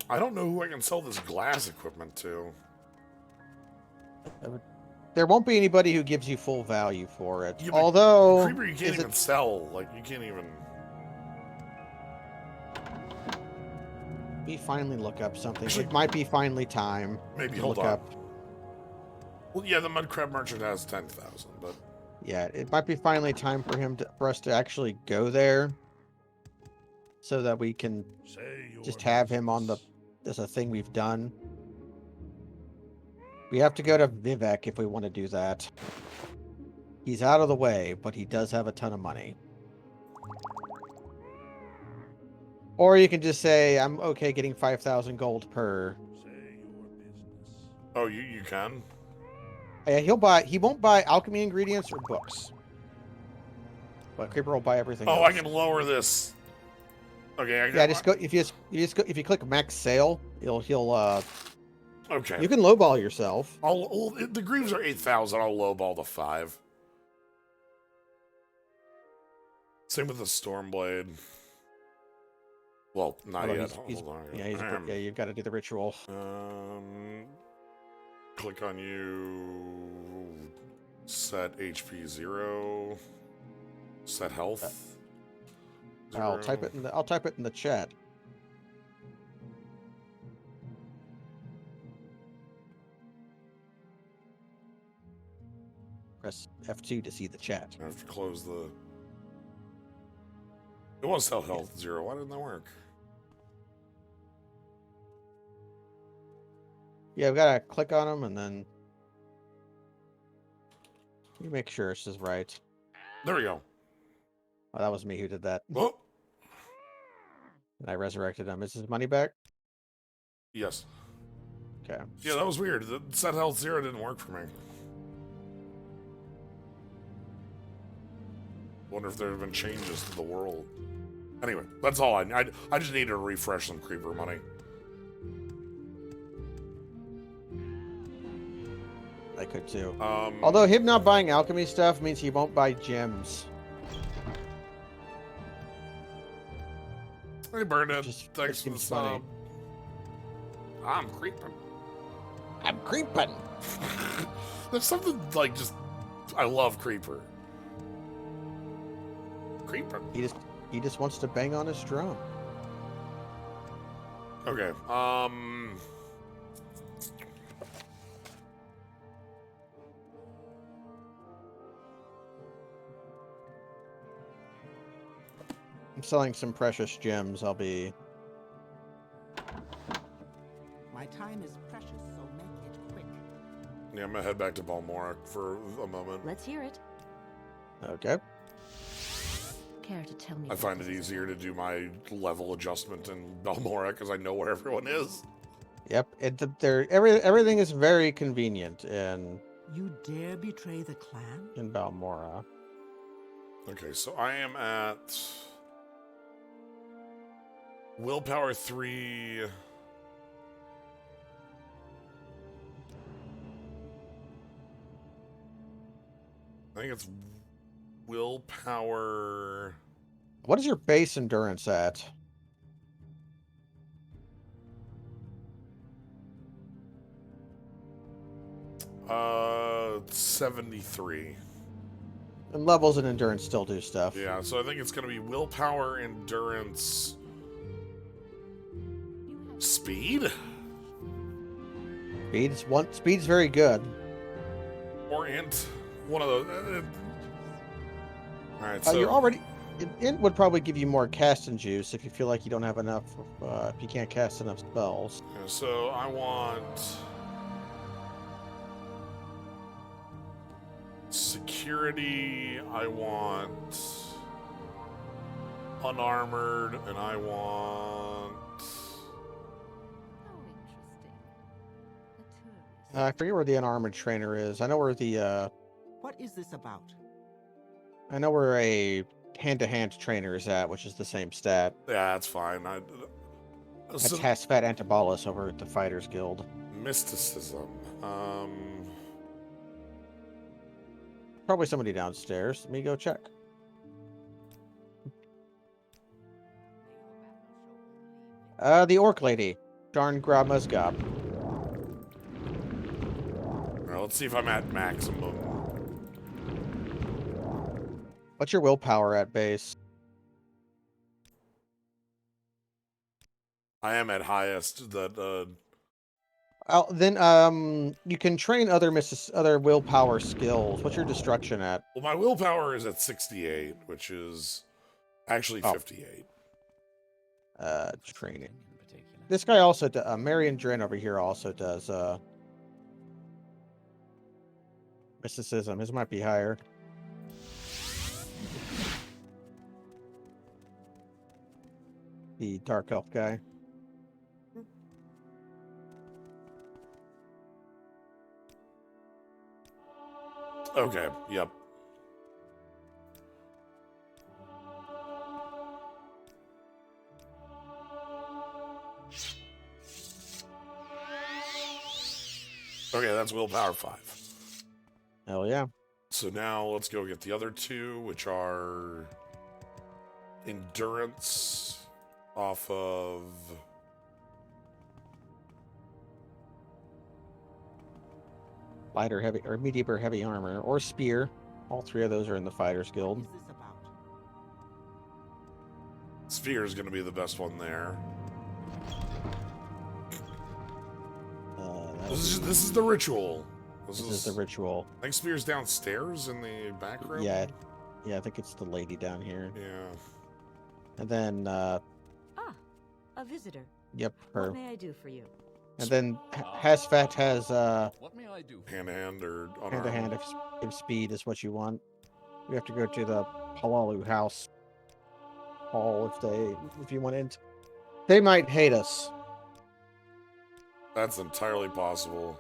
I don't know who I can sell this glass equipment to. There won't be anybody who gives you full value for it. Yeah, although... Creeper, you can't even sell. Like, you can't even... We finally look up something. Actually, it might be finally time. Maybe, to hold look on. Up. Well, yeah, the Mudcrab Merchant has 10,000, but... Yeah, it might be finally time for us to actually go there. So that we can just have him on the... as a thing we've done. We have to go to Vivek if we want to do that. He's out of the way, but he does have a ton of money. Or you can just say, I'm okay getting 5,000 gold per. Oh, you can? Yeah, he won't buy alchemy ingredients or books. But Creeper will buy everything else. I can lower this. Okay, yeah, just go if you click max sale, he'll okay. You can lowball yourself. The Greaves are 8,000, I'll lowball the 5. Same with the Stormblade. Well, not yet. Hold on. Yeah, you've got to do the ritual. Click on you. Set HP 0. Set health. I'll type it in the chat. Press F2 to see the chat. I have to close the... It was health 0. Why didn't that work? Yeah, we gotta click on them and then you make sure this is right. There we go. Oh, that was me who did that. Oh, And I resurrected him. Is his money back? yes. Okay. Yeah, that was weird. The set health 0 didn't work for me. Wonder if there have been changes to the world. Anyway, that's all I just needed to refresh some creeper money. I could too. Although him not buying alchemy stuff means he won't buy gems. Hey, Bernard. Just Thanks for the sub. I'm creeping. I'm creeping. There's something like just... I love creeper. Creeper. He just wants to bang on his drum. Okay. I'm selling some precious gems. I'll be... My time is precious, so make it quick. Yeah, I'm gonna head back to Balmora for a moment. Let's hear it. Okay. Care to tell me? I find it easier to do my level adjustment in Balmora because I know where everyone is. Yep. Everything is very convenient in You dare betray the clan? Balmora. Okay, so I am at willpower 3. I think it's willpower. What is your base endurance at? Uh, 73. And levels and endurance still do stuff. Yeah, so I think it's going to be willpower, endurance, speed? Speed's very good. Or int. One of those. Alright, so... You're already... Int would probably give you more casting juice if you feel like you don't have enough... if you can't cast enough spells. Yeah, so I want... security, I want... unarmored, and I want... How interesting. A tourist. I forget where the unarmored trainer is. I know where the... What is this about? I know where a hand-to-hand trainer is at, which is the same stat. Yeah, that's fine. That's Hasfat Antibolus over at the Fighters Guild. Mysticism. Probably somebody downstairs. Let me go check. The Orc Lady. Darn Grab Musgob. Alright, let's see if I'm at maximum. What's your willpower at base? I am at highest. That Then you can train other willpower skills. What's your destruction at? well, my willpower is at 68, which is actually 58. Training. In particular. This guy also does. Marion Dren over here also does mysticism. His might be higher. The dark elf guy. Okay, yep. Okay, that's willpower 5. Hell yeah. So now let's go get the other two, which are endurance off of... Light or heavy, or medium or heavy armor, or spear. All three of those are in the Fighters What Guild. is this about? Sphere is going to be the best one there. This is the ritual. This is the ritual. I think Spear's downstairs in the back room. Yeah, I think it's the lady down here. Yeah. And then, A visitor. yep, What her. may I do for you? And then Hasfat has What may I do? Hand to hand or hand to hand if speed is what you want. You have to go to the Halalu house hall if you want in. They might hate us, That's entirely possible.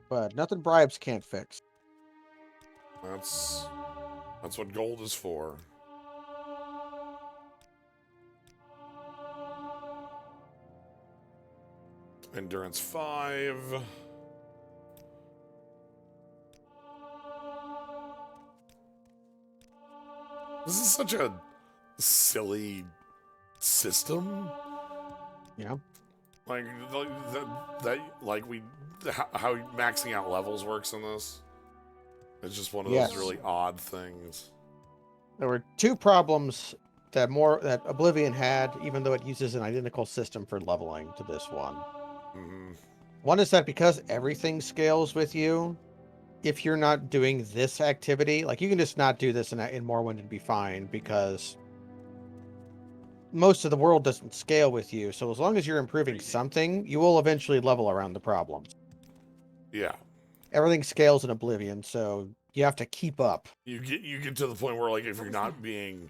but nothing bribes can't fix. That's what gold is for. Endurance 5. This is such a silly system. Yeah. Like how maxing out levels works in this. It's just one of those really odd things. There were two problems that Oblivion had, even though it uses an identical system for leveling to this one. Mm-hmm. One is that because everything scales with you, if you're not doing this activity, like you can just not do this in Morrowind and be fine because most of the world doesn't scale with you. So as long as you're improving something, you will eventually level around the problems. Yeah. Everything scales in Oblivion, so you have to keep up. You get to the point where, like, if you're not being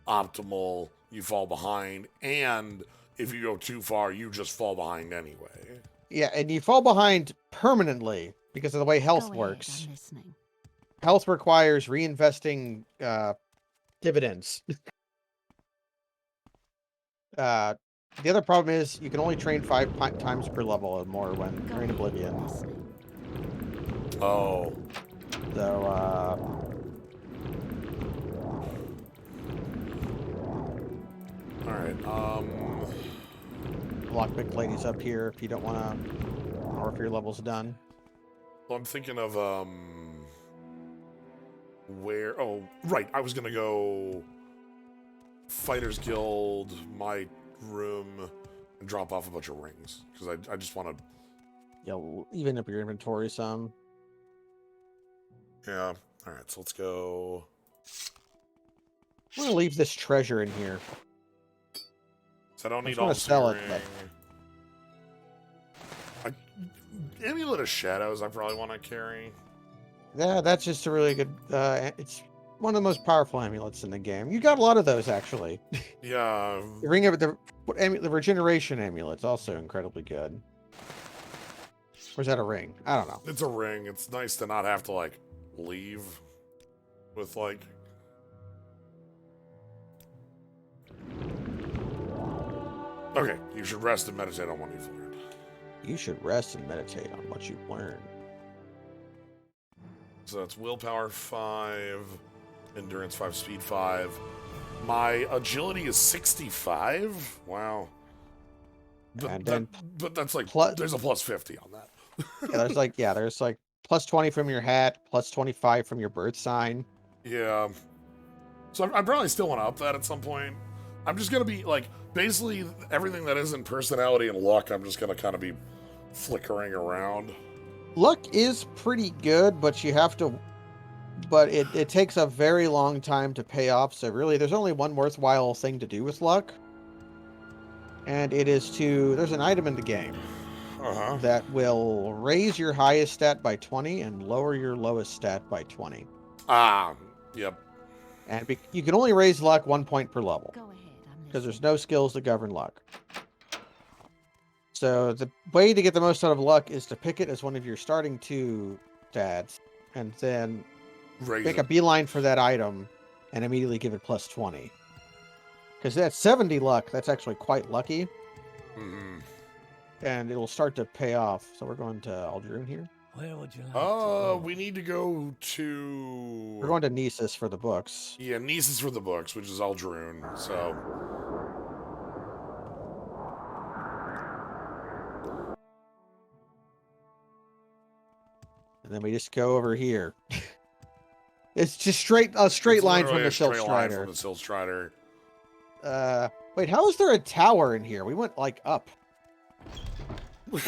optimal, you fall behind, and if you go too far, you just fall behind anyway. Yeah, and you fall behind permanently because of the way health Go works. ahead, I'm listening. Health requires reinvesting dividends. The other problem is you can only train 5 times per level or more when Go you're in ahead, Oblivion. I'm listening. Oh. So, Alright, lockpick lady's up here if you don't want to, or if your level's done. well, I'm thinking of, where, oh, right, I was gonna go Fighters Guild, my room, and drop off a bunch of rings, because I just want to... Yeah, even up your inventory some. Yeah, alright, so let's go... I'm going to leave this treasure in here. So I don't need wanna all sell the it, ring. Amulet of Shadows I probably want to carry. Yeah, that's just a really good, it's one of the most powerful amulets in the game. You got a lot of those, actually. Yeah. The Ring of the Regeneration amulet's also incredibly good. Or is that a ring? I don't know. It's a ring. It's nice to not have to, like, leave with, like... Okay, you should rest and meditate on what you've learned. You should rest and meditate on what you've learned. So that's willpower 5, endurance 5, speed 5. My agility is 65? Wow. But, And then but that's like, there's a plus 50 on that. there's like plus 20 from your hat, plus 25 from your birth sign. Yeah. So I probably still want to up that at some point. I'm just going to be, like, basically everything that isn't personality and luck, I'm just going to kind of be flickering around. Luck is pretty good, but you have to... But it takes a very long time to pay off, so really there's only one worthwhile thing to do with luck. And it is to... There's an item in the game that will raise your highest stat by 20 and lower your lowest stat by 20. Ah, yep. And you can only raise luck 1 point per level. Go ahead, I'm Because there's listening. no skills that govern luck. So the way to get the most out of luck is to pick it as one of your starting 2 stats, and then make a beeline for that item and immediately give it plus 20. Because that's 70 luck, that's actually quite lucky. Mm-hmm. And it'll start to pay off. So we're going to Aldrune here. Where would you like to go? We need to go to... We're going to Nisus for the books. Yeah, Nisus for the books, which is Aldrune, so... And then we just go over here. It's just a straight line from the Silt Strider. Wait, how is there a tower in here? We went, like, up. Is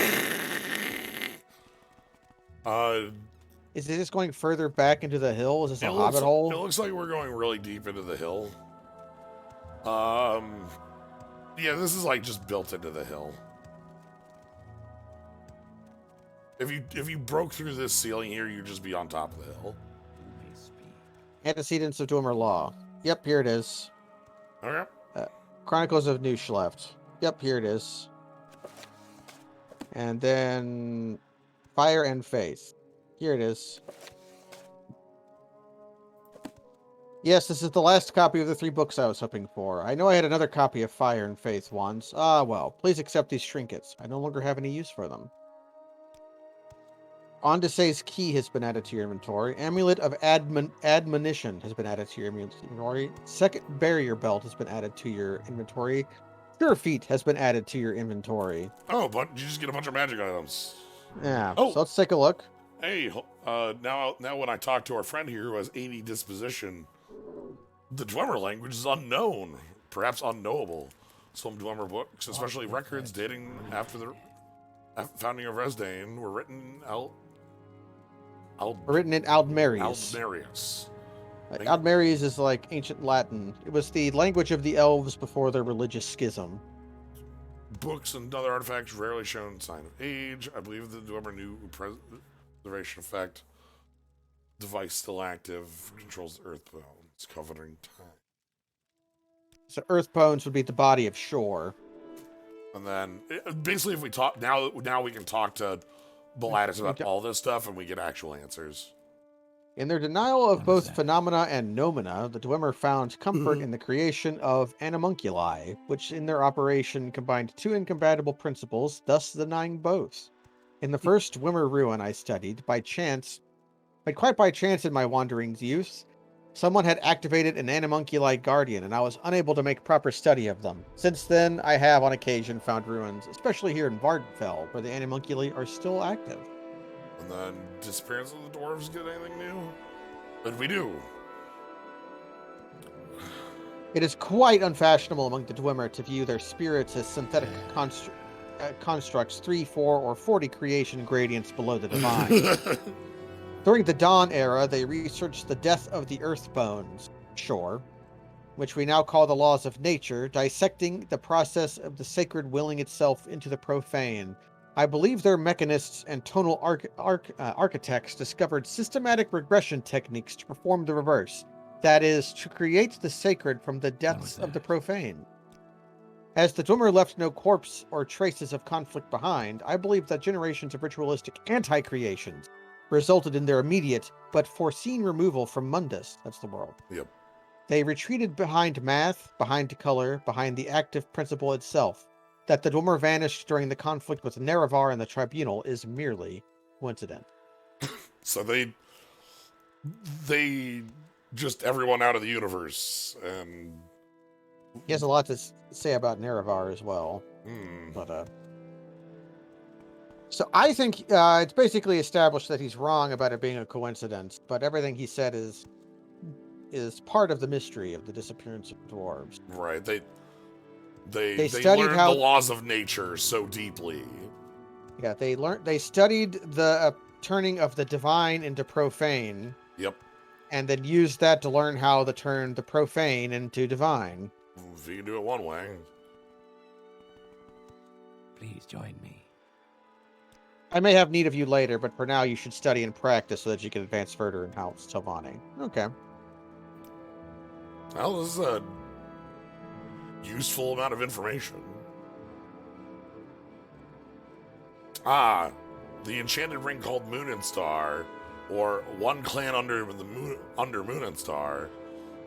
it just going further back into the hill? Is this a hobbit hole? It looks like we're going really deep into the hill. Yeah, this is like just built into the hill. If you broke through this ceiling here, you'd just be on top of the hill. Antecedents of Dwemer Law. Yep, here it is. Okay. Chronicles of New Schleft. Yep, here it is. And then Fire and Faith. Here it is. Yes, this is the last copy of the 3 books I was hoping for. I know I had another copy of Fire and Faith once. Ah, well, please accept these trinkets. I no longer have any use for them. Ondisse's Key has been added to your inventory. Amulet of Admonition has been added to your inventory. Second Barrier Belt has been added to your inventory. Sure Feet has been added to your inventory. Oh, but you just get a bunch of magic items. Yeah, oh. So let's take a look. Hey, now when I talk to our friend here who has 80 disposition, the Dwemer language is unknown, perhaps unknowable. Some Dwemer books, especially records dating after the founding of Resdane, were written written in Aldmerius. Aldmerius. Aldmerius is like ancient Latin. It was the language of the elves before their religious schism. Books and other artifacts rarely shown sign of age. I believe the Dwemer new preservation effect device still active, controls the earth bones, covering time. So earth bones would be the body of Shore. And then, basically, if we talk now we can talk to Bellatus about all this stuff, and we get actual answers. In their denial of both phenomena and noumena, the Dwemer found comfort in the creation of animunculi, which in their operation combined 2 incompatible principles, thus denying both. In the first Dwemer ruin I studied, quite by chance in my wanderings youth, someone had activated an animunculi guardian, and I was unable to make proper study of them. Since then, I have on occasion found ruins, especially here in Vardenfell, where the animunculi are still active. And then, disappearance of the dwarves get anything new? But we do. It is quite unfashionable among the Dwemer to view their spirits as synthetic constructs 3, 4, or 40 creation gradients below the divine. During the Dawn era, they researched the death of the earth bones, Shore, which we now call the laws of nature, dissecting the process of the sacred willing itself into the profane. I believe their mechanists and tonal architects discovered systematic regression techniques to perform the reverse, that is, to create the sacred from the depths of the profane. As the Dwemer left no corpse or traces of conflict behind, I believe that generations of ritualistic anti-creations resulted in their immediate but foreseen removal from Mundus, that's the world. Yep. They retreated behind math, behind color, behind the active principle itself. That the Dwemer vanished during the conflict with Nerevar and the Tribunal is merely coincident. So they just everyone out of the universe, and he has a lot to say about Nerevar as well. But so I think it's basically established that he's wrong about it being a coincidence, but everything he said is part of the mystery of the disappearance of dwarves. Right. They studied learned how the laws of nature so deeply. Yeah, they studied the turning of the divine into profane. Yep. And then used that to learn how to turn the profane into divine. If you can do it one way. Please join me. I may have need of you later, but for now you should study and practice so that you can advance further in House Telvani. Okay. Well, this is a useful amount of information. The enchanted ring called Moon and Star, or one clan under Moon and Star,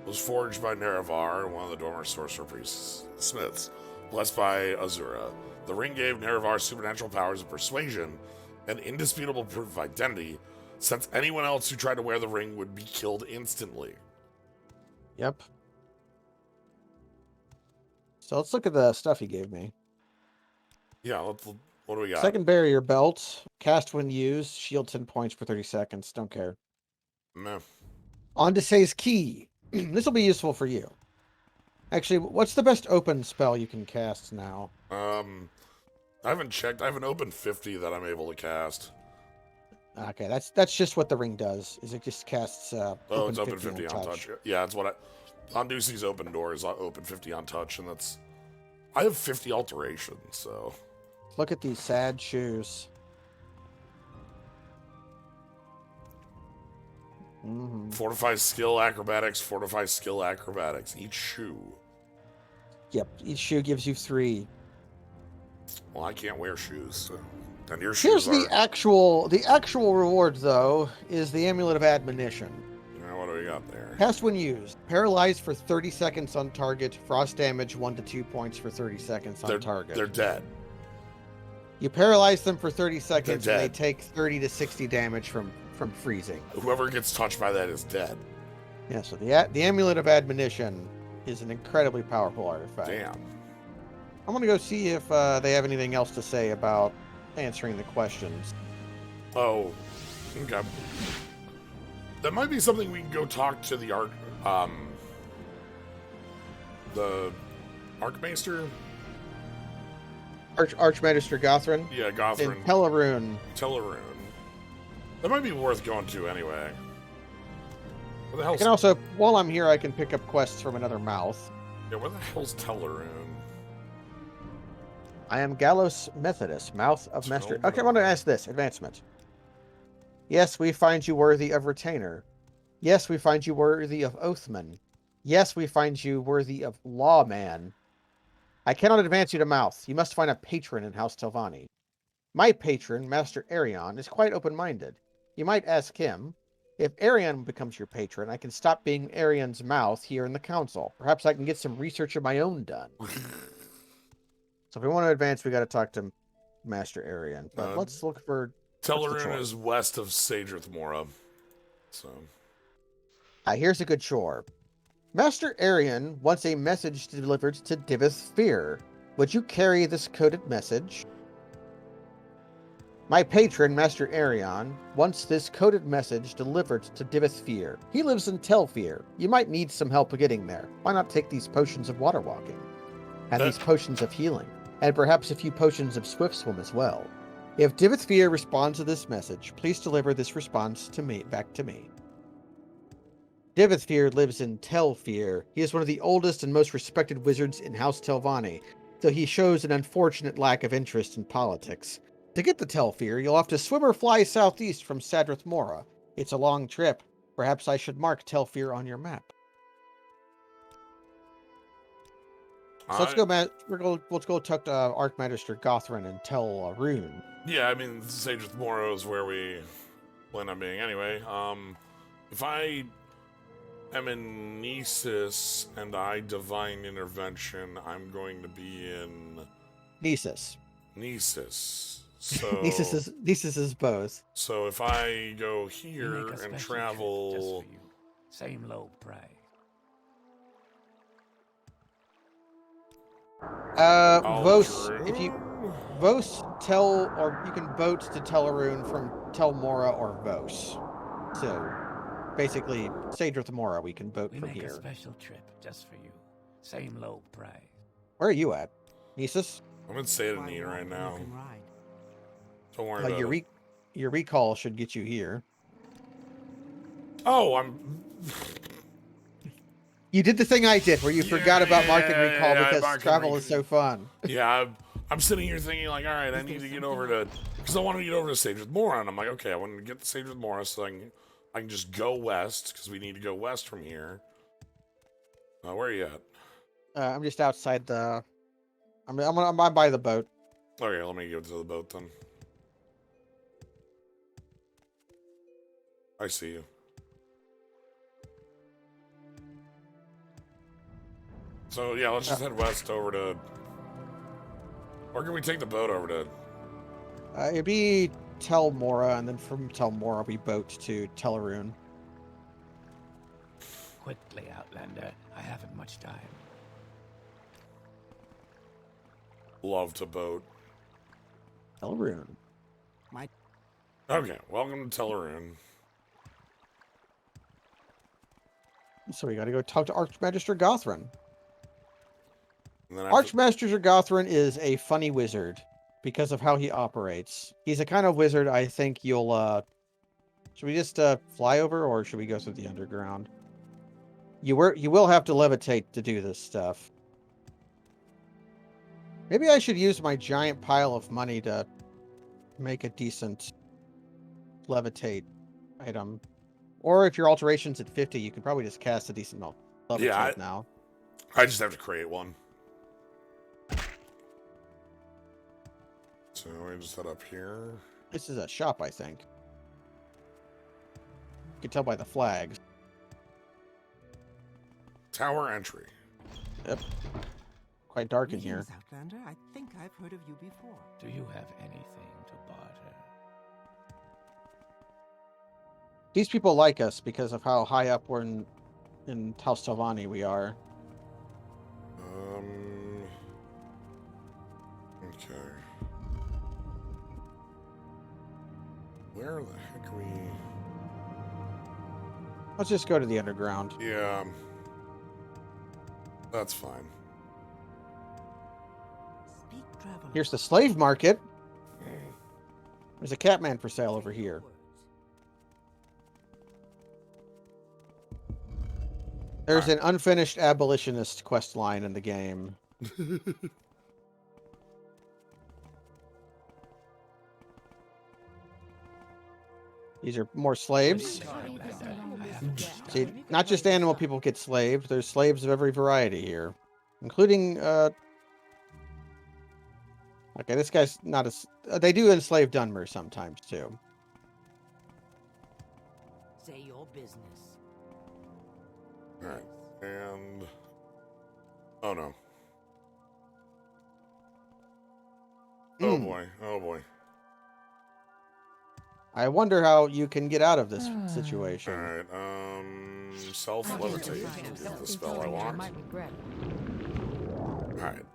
was forged by Nerevar, one of the Dwemer sorcerer priests smiths, blessed by Azura. The ring gave Nerevar supernatural powers of persuasion and indisputable proof of identity, since anyone else who tried to wear the ring would be killed instantly. Yep. So let's look at the stuff he gave me. Yeah, what do we got? Second barrier belt. Cast when used. Shield 10 points for 30 seconds. Don't care. No. Ondisse's Key. This will be useful for you. Actually, what's the best open spell you can cast now? I haven't checked. I have an open 50 that I'm able to cast. Okay, that's just what the ring does. Is it just casts? It's open 50 on touch. Yeah, that's what Ondusi's open doors, open 50 on touch, and that's... I have 50 alterations, so... Look at these sad shoes. Fortify skill acrobatics, fortify skill acrobatics. Each shoe. Yep, each shoe gives you 3. Well, I can't wear shoes, so... And your Here's shoes are... the actual reward, though, is the Amulet of Admonition. What do we got there? Cast when used. Paralyzed for 30 seconds on target. Frost damage 1 to 2 points for 30 seconds on target. They're dead. You paralyze them for 30 seconds They're and they dead. take 30 to 60 damage from freezing. Whoever gets touched by that is dead. Yeah, so the Amulet of Admonition is an incredibly powerful artifact. Damn. I'm going to go see if they have anything else to say about answering the questions. Oh, okay. That might be something we can go talk to the Archmaester? Archmaester Gothrin? Yeah, Gothrin. In Tellarune. That might be worth going to anyway. Where the hell's... I can also, while I'm here, I can pick up quests from another mouth. Yeah, where the hell's Tellarune? I am Gallos Methodus, mouth of Master... Okay, I want to ask this. Advancement. Yes, we find you worthy of Retainer. Yes, we find you worthy of Oathman. Yes, we find you worthy of Lawman. I cannot advance you to mouth. You must find a patron in House Telvani. My patron, Master Arion, is quite open-minded. You might ask him. If Arion becomes your patron, I can stop being Arion's mouth here in the council. Perhaps I can get some research of my own done. So if we want to advance, we got to talk to Master Arion. But let's look for... Tellarune is west of Sadrith Mora. So... here's a good chore. Master Arion wants a message delivered to Divith Fear. Would you carry this coded message? My patron, Master Arion, wants this coded message delivered to Divith Fear. He lives in Telfear. You might need some help getting there. Why not take these potions of water walking? And these potions of healing. And perhaps a few potions of swift swim as well. If Divith Fear responds to this message, please deliver this response to me, back to me. Divith Fear lives in Telfear. He is one of the oldest and most respected wizards in House Telvani, though he shows an unfortunate lack of interest in politics. To get to Telfear, you'll have to swim or fly southeast from Sadrith Mora. It's a long trip. Perhaps I should mark Telfear on your map. So let's go talk to Archmaester Gothrin and Tellarune. Yeah, I mean, Sadrith Mora is where we plan on being anyway. If I am in Nesis and I Divine Intervention, I'm going to be in... Nesis. So... Nesis is both. So if I go here and travel... Just for you. Same low price. Vos, if you... Vos, or you can boat to Tellarune from Tel Mora or Vos. So, basically, Sadrith Mora we can boat from here. We make a special trip just for you. Same low price. Where are you at? Nesis? I'm in Satanine right now. Don't worry about it. Your recall should get you here. Oh, You did the thing I did, where you forgot about market recall because travel is so fun. Yeah, I'm sitting here thinking like, all right, I need to get over to, because I want to get over to Sadrith Mora, and I'm like, okay, I want to get to Sadrith Mora so I can just go west, because we need to go west from here. Where are you at? I'm just outside the. I'm by the boat. Okay, let me go to the boat then. I see you. So yeah, let's just head west over to. Or can we take the boat over to? It'd be Tel Mora, and then from Tel Mora we boat to Tellarune. Quickly, Outlander. I haven't much time. Love to boat. Tellarune. Okay, welcome to Tellarune. So we got to go talk to Archmaester Gothrin. Archmaester Gothrin is a funny wizard because of how he operates. He's a kind of wizard I think you'll... Should we just fly over, or should we go through the underground? You will have to levitate to do this stuff. Maybe I should use my giant pile of money to make a decent levitate item. Or if your alteration's at 50, you can probably just cast a decent levitate now. I just have to create one. So we just head up here. This is a shop, I think. You can tell by the flags. Tower entry. Yep. Quite dark in here. Outlander. I think I've heard of you before. Do you have anything to barter? These people like us because of how high up we're in House Telvani we are. Okay. Where the heck are we? Let's just go to the underground. Yeah. That's fine. Speak, traveler. Here's the slave market. There's a Catman for sale over here. There's an unfinished abolitionist quest line in the game. These are more slaves. See, not just animal people get slaved. There's slaves of every variety here, including. Okay, this guy's not as. They do enslave Dunmer sometimes too. Say your business. All right, and oh no. Oh boy. Oh boy. I wonder how you can get out of this situation. All right. Self-levitate. Get the spell I want. All right.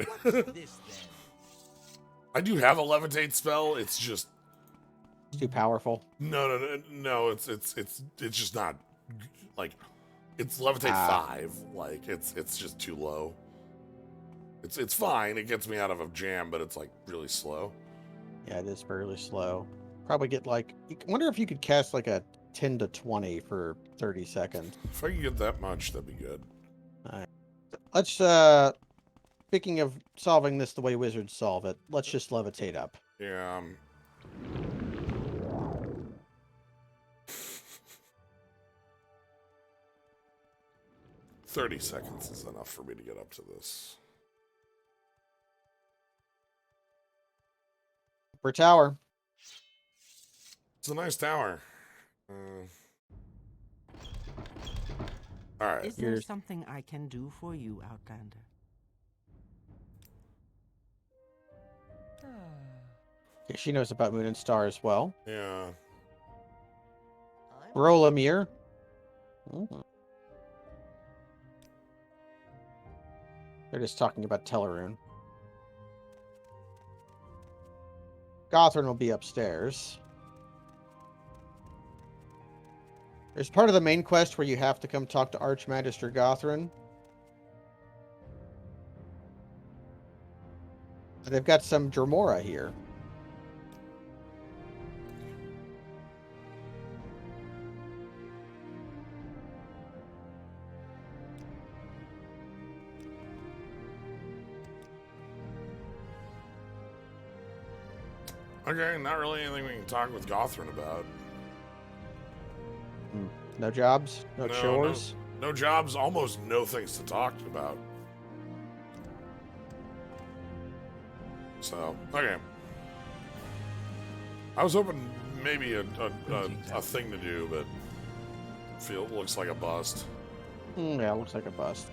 I do have a levitate spell. It's just It's too powerful. no. It's just not like it's levitate 5. Like it's just too low. It's fine. It gets me out of a jam, but it's like really slow. Yeah, it is fairly slow. Probably get like. I wonder if you could cast like a 10 to 20 for 30 seconds. If I could get that much, that'd be good. All right. Let's. Speaking of solving this the way wizards solve it, let's just levitate up. Yeah. 30 seconds is enough for me to get up to this. Per tower. It's a nice tower. All right. Is there something I can do for you, Outlander? Yeah, she knows about Moon and Star as well. Yeah. Rolamir. They're just talking about Tellarune. Gothrin will be upstairs. There's part of the main quest where you have to come talk to Archmagister Gothrin. They've got some Dremora here. Okay, not really anything we can talk with Gothrin about. No jobs? No chores? No jobs, almost no things to talk about. So, okay. I was hoping maybe a thing to do, but looks like a bust. Yeah, looks like a bust.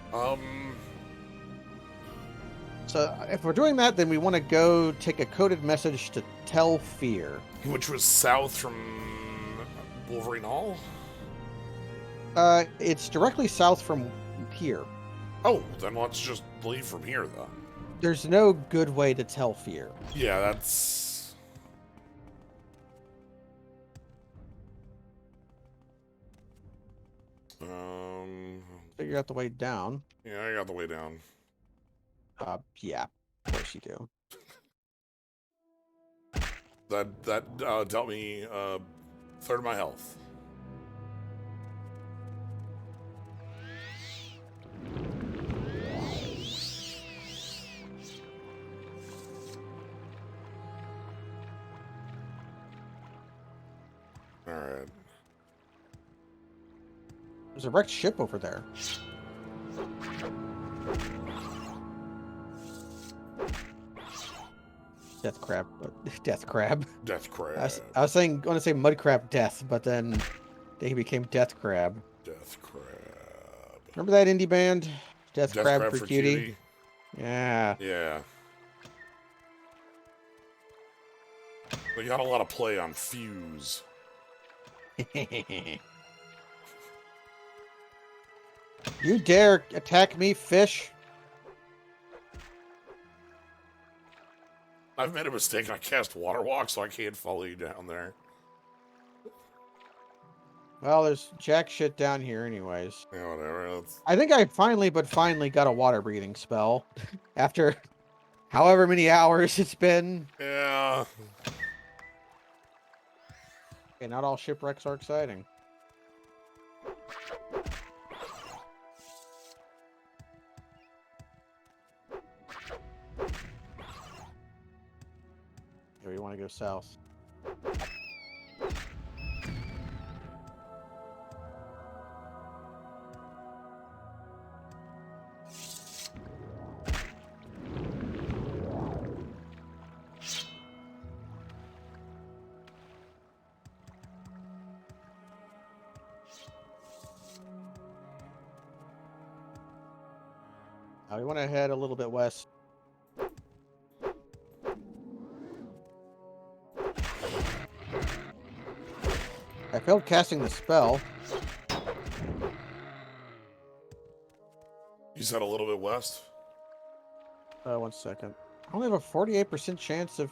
So if we're doing that, then we want to go take a coded message to Tell Fear. Which was south from Wolverine Hall? It's directly south from here. Oh, then let's just leave from here, then. There's no good way to tell Fear. Yeah, that's... Figure out the way down. Yeah, I got the way down. Yeah, of course you do. That dealt me a third of my health. Alright. There's a wrecked ship over there. Death crab. Death crab. Death crab. I was saying, going to say mud crab death, but then they became death crab. Death crab. Remember that indie band? Death crab for cutie? Cutie? Yeah. Yeah. They got a lot of play on fuse. You dare attack me, fish? I've made a mistake. I cast water walk, so I can't follow you down there. Well, there's jack shit down here anyways. Yeah, whatever. I think I finally got a water breathing spell. After however many hours it's been. Yeah. Okay, not all shipwrecks are exciting. Here, we want to go south. We want to head a little bit west. I failed casting the spell. You said a little bit west? 1 second. I only have a 48% chance of...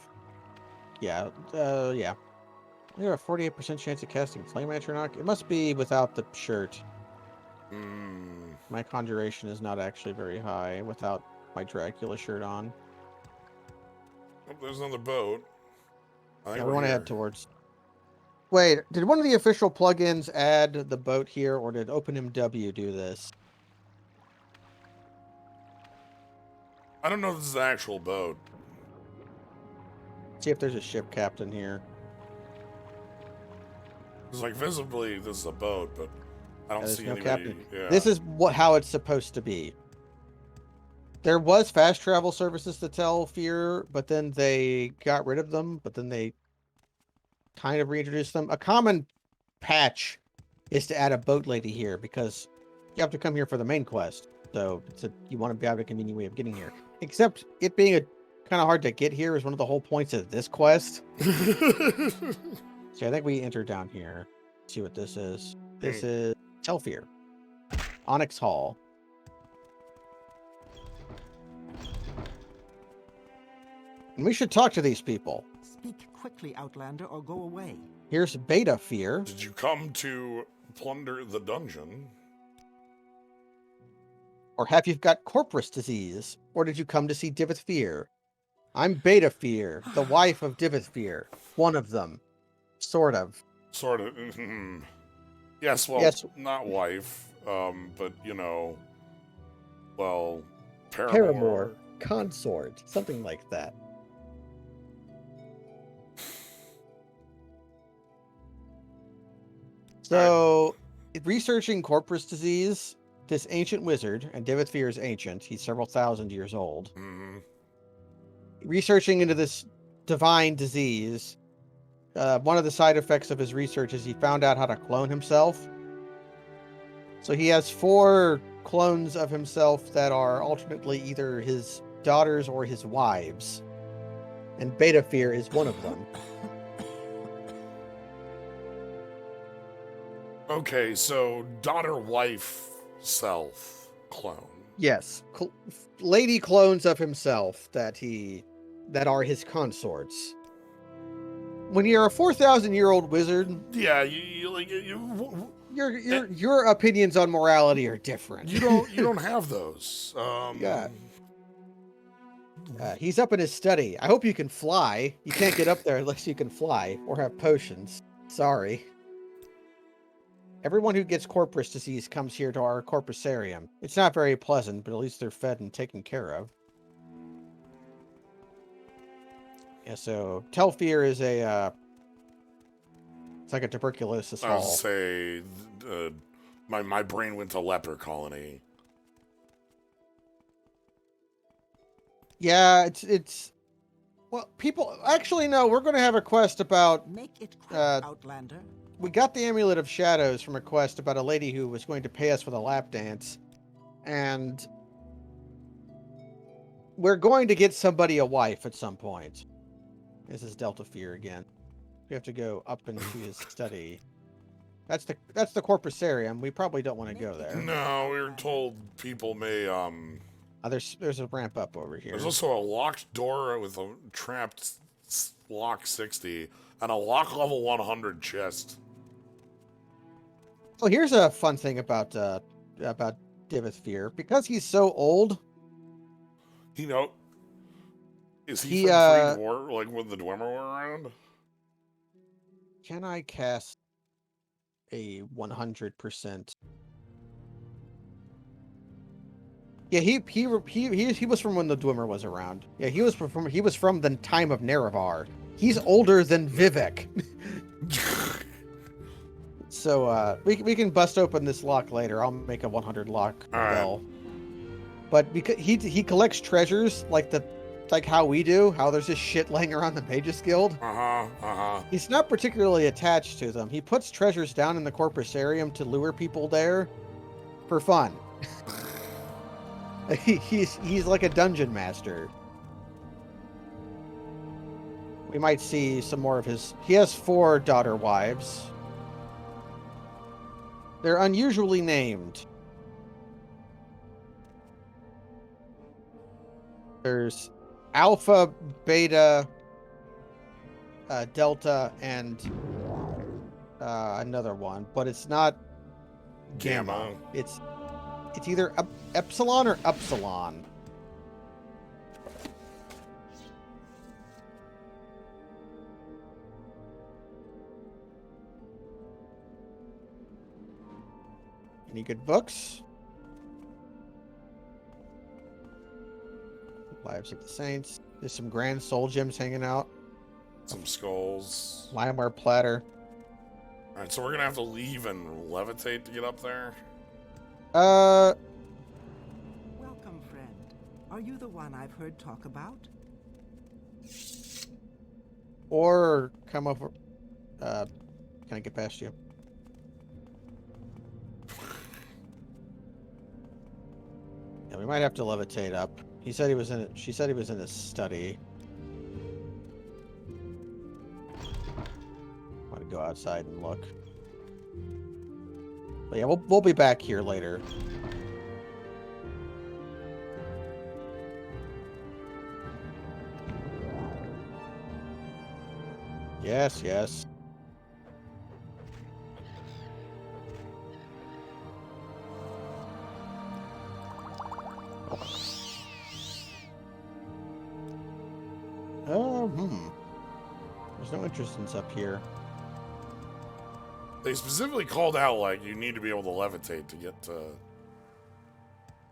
Yeah, yeah. I only have a 48% chance of casting Flame Atronach. It must be without the shirt. My conjuration is not actually very high without my Dracula shirt on. Oh, there's another boat. Yeah, we want to head towards... Wait, did one of the official plugins add the boat here, or did OpenMW do this? I don't know if this is the actual boat. See if there's a ship captain here. It's like visibly this is a boat, but I don't see anybody. Captain. Yeah. This is how it's supposed to be. There was fast travel services to Telfear, but then they got rid of them, but then they kind of reintroduced them. A common patch is to add a boat lady here because you have to come here for the main quest. So you want to be able to a convenient way of getting here. Except it being kind of hard to get here is one of the whole points of this quest. So I think we enter down here. See what this is. This is Telfear. Onyx Hall. And we should talk to these people. Speak quickly, Outlander, or go away. Here's Beta Fear. Did you come to plunder the dungeon? Or have you got Corpus disease? Or did you come to see Divith Fear? I'm Beta Fear, the wife of Divith Fear. One of them. Sort of. Sort of. Yes, well, yes. Not wife, but, you know, well, Paramour. Consort. Something like that. So, researching Corpus disease, this ancient wizard, and Divith Fear is ancient, he's several thousand years old. Researching into this divine disease, one of the side effects of his research is he found out how to clone himself. So he has 4 clones of himself that are alternately either his daughters or his wives. And Beta Fear is one of them. Okay, so daughter-wife self clone. Yes, lady clones of himself that are his consorts. When you're a 4,000-year-old wizard, yeah, your opinions on morality are different. You don't have those. Yeah. He's up in his study. I hope you can fly. You can't get up there unless you can fly or have potions. Sorry. Everyone who gets Corpus disease comes here to our Corpusarium. It's not very pleasant, but at least they're fed and taken care of. Yeah, so Telfear is It's like a tuberculosis I was hall. to say, my brain went to leper colony. Yeah, it's. Well, people actually no. We're going to have a quest about. Make it quick, Outlander. We got the Amulet of Shadows from a quest about a lady who was going to pay us for the lap dance, and we're going to get somebody a wife at some point. This is Delta Fear again. We have to go up into his study. That's the Corpusarium. We probably don't want to go there. No, we were told people may There's a ramp up over here. There's also a locked door with a trapped lock 60 and a lock level 100 chest. So here's a fun thing about Divith Fear. Because he's so old. You know, is he from free dwarf, like when the Dwemer were around? Can I cast a 100%? Yeah, he was from when the Dwemer was around. Yeah, he was from the time of Nerevar. He's older than Vivek. So we can bust open this lock later. I'll make a 100 lock bell. But because he collects treasures like how we do, how there's just shit laying around the Mages Guild. He's not particularly attached to them. He puts treasures down in the Corpusarium to lure people there for fun. He's like a dungeon master. We might see some more of his. He has 4 daughter wives. They're unusually named. There's Alpha, Beta, Delta, and another one, but it's not Gamma. It's either Epsilon or Upsilon. Any good books? Lives of the Saints. There's some Grand Soul Gems hanging out. Some skulls. Limeware platter. Alright, so we're gonna have to leave and levitate to get up there? Welcome, friend. Are you the one I've heard talk about? Or come over. Can I get past you? Yeah, we might have to levitate up. He said he was in it. She said he was in his study. Want to go outside and look. But yeah, we'll be back here later. Yes, yes. There's no entrance up here. They specifically called out, like, you need to be able to levitate to get to...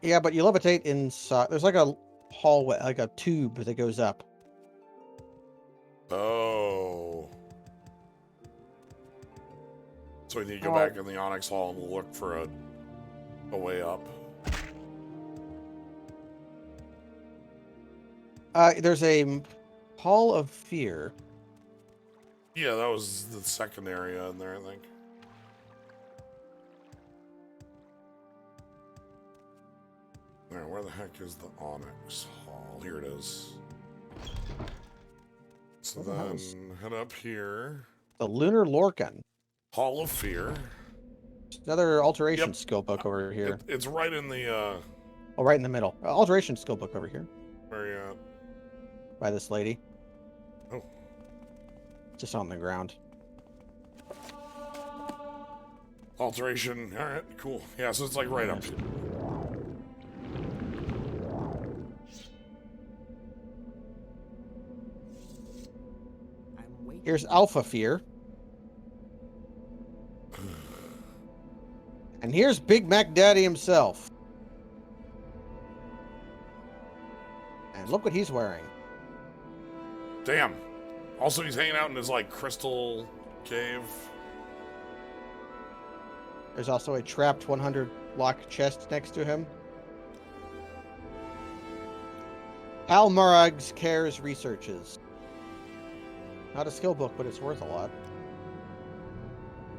Yeah, but you levitate inside. There's like a hallway, like a tube that goes up. Oh. So we need to go back in the Onyx Hall and look for a way up. There's a Hall of Fear. Yeah, that was the second area in there, I think. Alright, where the heck is the Onyx Hall? Here it is. So then, head up here. The Lunar Lorcan. Hall of Fear. Another alteration skill book over here. It's right in the, Oh, right in the middle. Alteration skill book over here. Where are you at? By this lady. Oh. Just on the ground. Alteration. Alright, cool. Yeah, so it's like right up here. Here's Alpha Fear. And here's Big Mac Daddy himself. And look what he's wearing. Damn. Also, he's hanging out in his, like, crystal cave. There's also a trapped 100 block chest next to him. Al Murag's Cares Researches. Not a skill book, but it's worth a lot.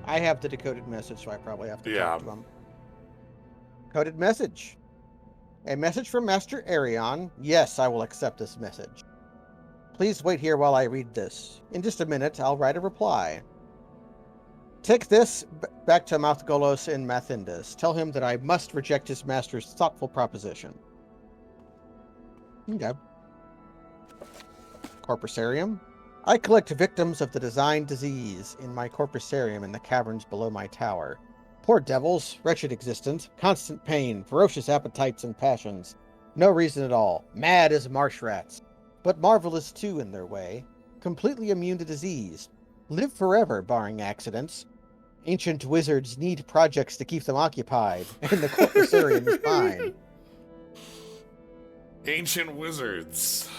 I have the decoded message, so I probably have to talk to him. Coded message. A message from Master Arion. Yes, I will accept this message. Please wait here while I read this. In just a minute, I'll write a reply. Take this back to Mouthgolos in Mathindus. Tell him that I must reject his master's thoughtful proposition. Okay. Corpusarium. I collect victims of the design disease in my corpusarium in the caverns below my tower. Poor devils, wretched existence, constant pain, ferocious appetites and passions. No reason at all. Mad as marsh rats. But marvelous too in their way. Completely immune to disease. Live forever, barring accidents. Ancient wizards need projects to keep them occupied, and the corpusarium is mine. Ancient wizards.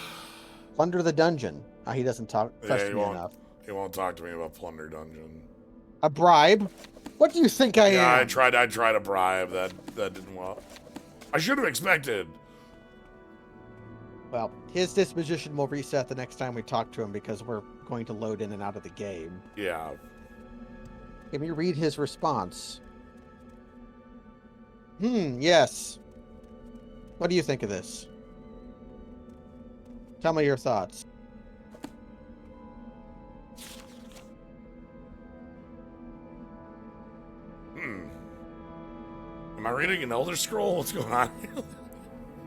Plunder the dungeon. He doesn't trust me enough. He won't talk to me about Plunder Dungeon. A bribe? What do you think I am? Yeah, I tried a bribe. That didn't work. I should have expected. Well, his disposition will reset the next time we talk to him because we're going to load in and out of the game. Yeah. Let me read his response. Yes. What do you think of this? Tell me your thoughts. Am I reading an Elder Scroll? What's going on here?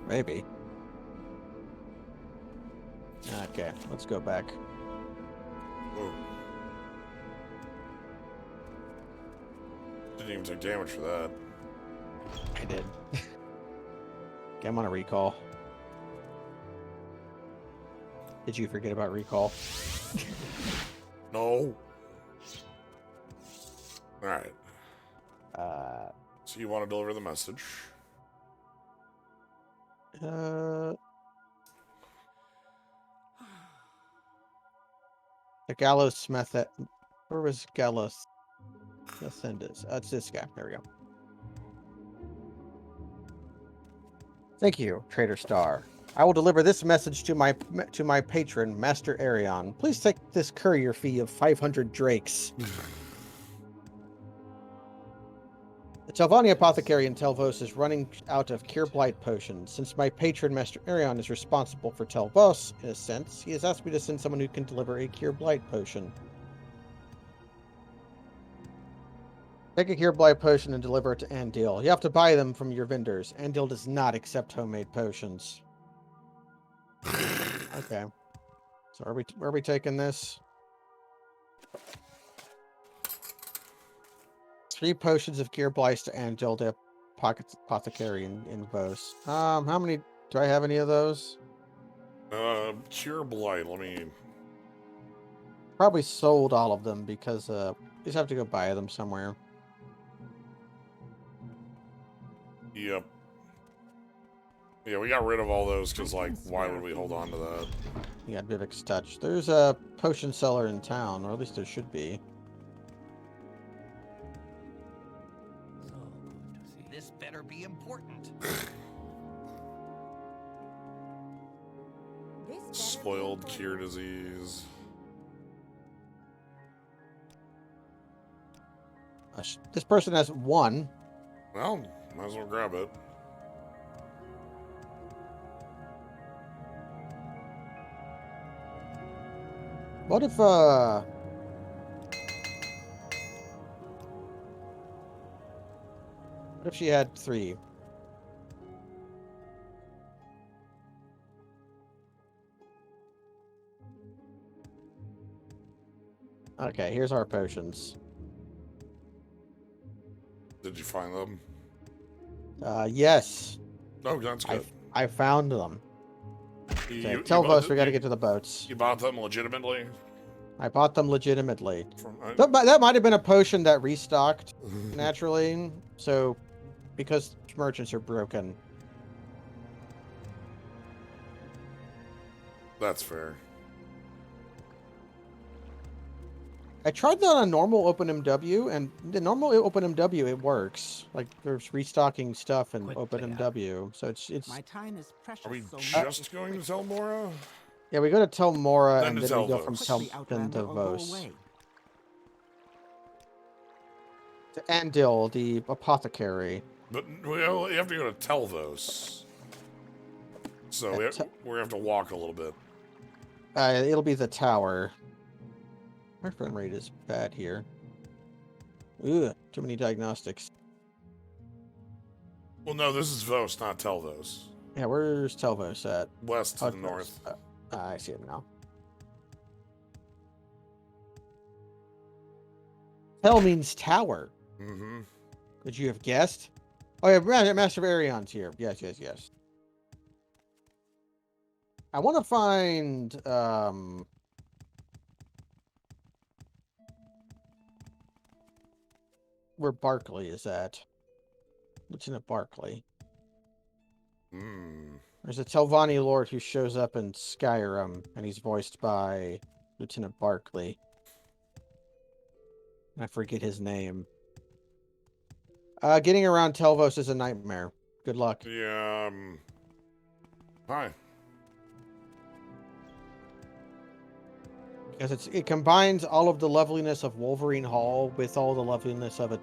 Maybe. Okay, let's go back. Ooh. Didn't even take damage for that. I did. Okay, I'm on a recall. Did you forget about recall? No. Alright. So you want to deliver the message? The Gallows Smith. Where was Gallows? Ascendus. It's this guy. There we go. Thank you, Trader Star. I will deliver this message to my patron, Master Arion. Please take this courier fee of 500 drakes. The Telvani apothecary in Telvos is running out of cure blight potions. Since my patron, Master Arion, is responsible for Telvos, in a sense, he has asked me to send someone who can deliver a cure blight potion. Take a cure blight potion and deliver it to Andil. You have to buy them from your vendors. Andil does not accept homemade potions. Okay. So where are we taking this? 3 potions of cure blight to Andil, the apothecary in Vos. How many do I have any of those? Cure blight, let me... Probably sold all of them because you just have to go buy them somewhere. Yep. Yeah, we got rid of all those because, like, why would we hold on to that? You got Vivek's Touch. There's a potion seller in town, or at least there should be. This better be important. Spoiled cure disease. This person has 1. Well, might as well grab it. What if she had 3? Okay, here's our potions. Did you find them? Yes. Oh, that's good. I found them. You Tell us we got to get to the boats. You bought them legitimately? I bought them legitimately. From, that might have been a potion that restocked naturally. So, because merchants are broken. That's fair. I tried that on normal OpenMW, and the normal OpenMW, it works. Like, there's restocking stuff in Quick OpenMW, so it's... My time is precious. Are we so just going to tell Mora? Yeah, we go to Tel Mora, Then and to then we go from Telvos. quickly, then Outlander, to or go Vos. away. To Andil, the apothecary. But well, you have to go to Telvos. So we have to walk a little bit. It'll be the tower. My frame rate is bad here. Ugh, too many diagnostics. Well, no, this is Vos, not Telvos. Yeah, where's Telvos at? West to the north. I see it now. Tel means tower. Mm-hmm. Could you have guessed? Oh yeah, Master of Arion's here. Yes, yes, yes. I want to find where Barkley is at. Lieutenant Barkley. There's a Telvani lord who shows up in Skyrim, and he's voiced by Lieutenant Barkley. I forget his name. Getting around Telvos is a nightmare. Good luck. Yeah, hi. Because it combines all of the loveliness of Wolverine Hall with all the loveliness of it.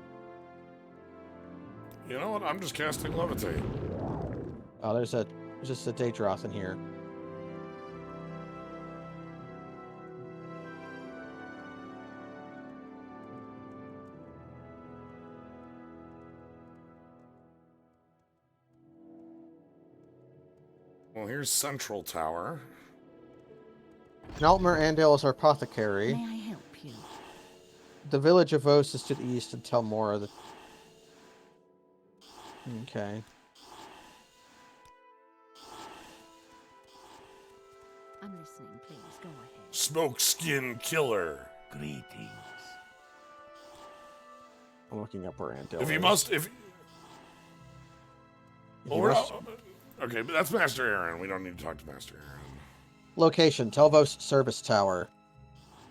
You know what? I'm just casting Levitate. Oh, there's just a Daedroth in here. Well, here's Central Tower. Naltmer Andale is our apothecary. May I help you? The village of Vos is to the east, and Tel Mora. Okay. I'm listening, please. Go ahead. Smokeskin Killer. Greetings. I'm looking up where Andale If you is. must, if... If Well, you we're must- okay, but that's Master Aaron. We don't need to talk to Master Aaron. Location, Telvos Service Tower.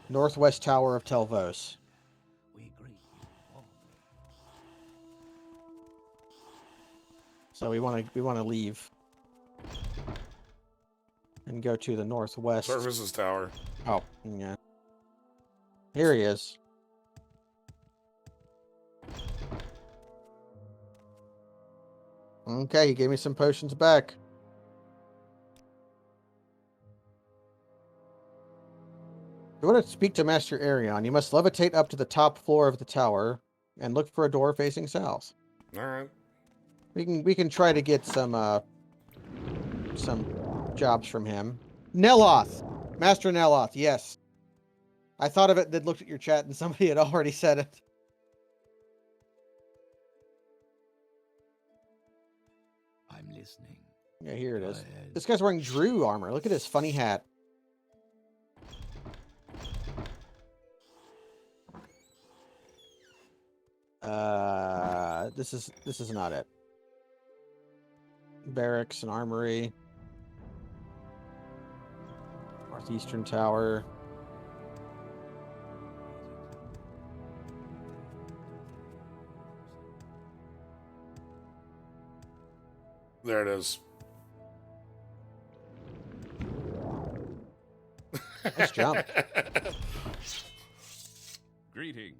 Northwest Tower of Telvos. We greet you all. So we want to leave. And go to the northwest. Services Tower. Oh, yeah. Here he is. Okay, he gave me some potions back. If you want to speak to Master Arion, you must levitate up to the top floor of the tower and look for a door facing south. All right. We can try to get some jobs from him. Neloth! Master Neloth, yes. I thought of it, then looked at your chat, and somebody had already said it. I'm listening. Yeah, here it Go is. ahead. This guy's wearing Drew armor. Look at his funny hat. This is not it. Barracks and armory. Northeastern Tower. There it is. Nice jump. Greetings.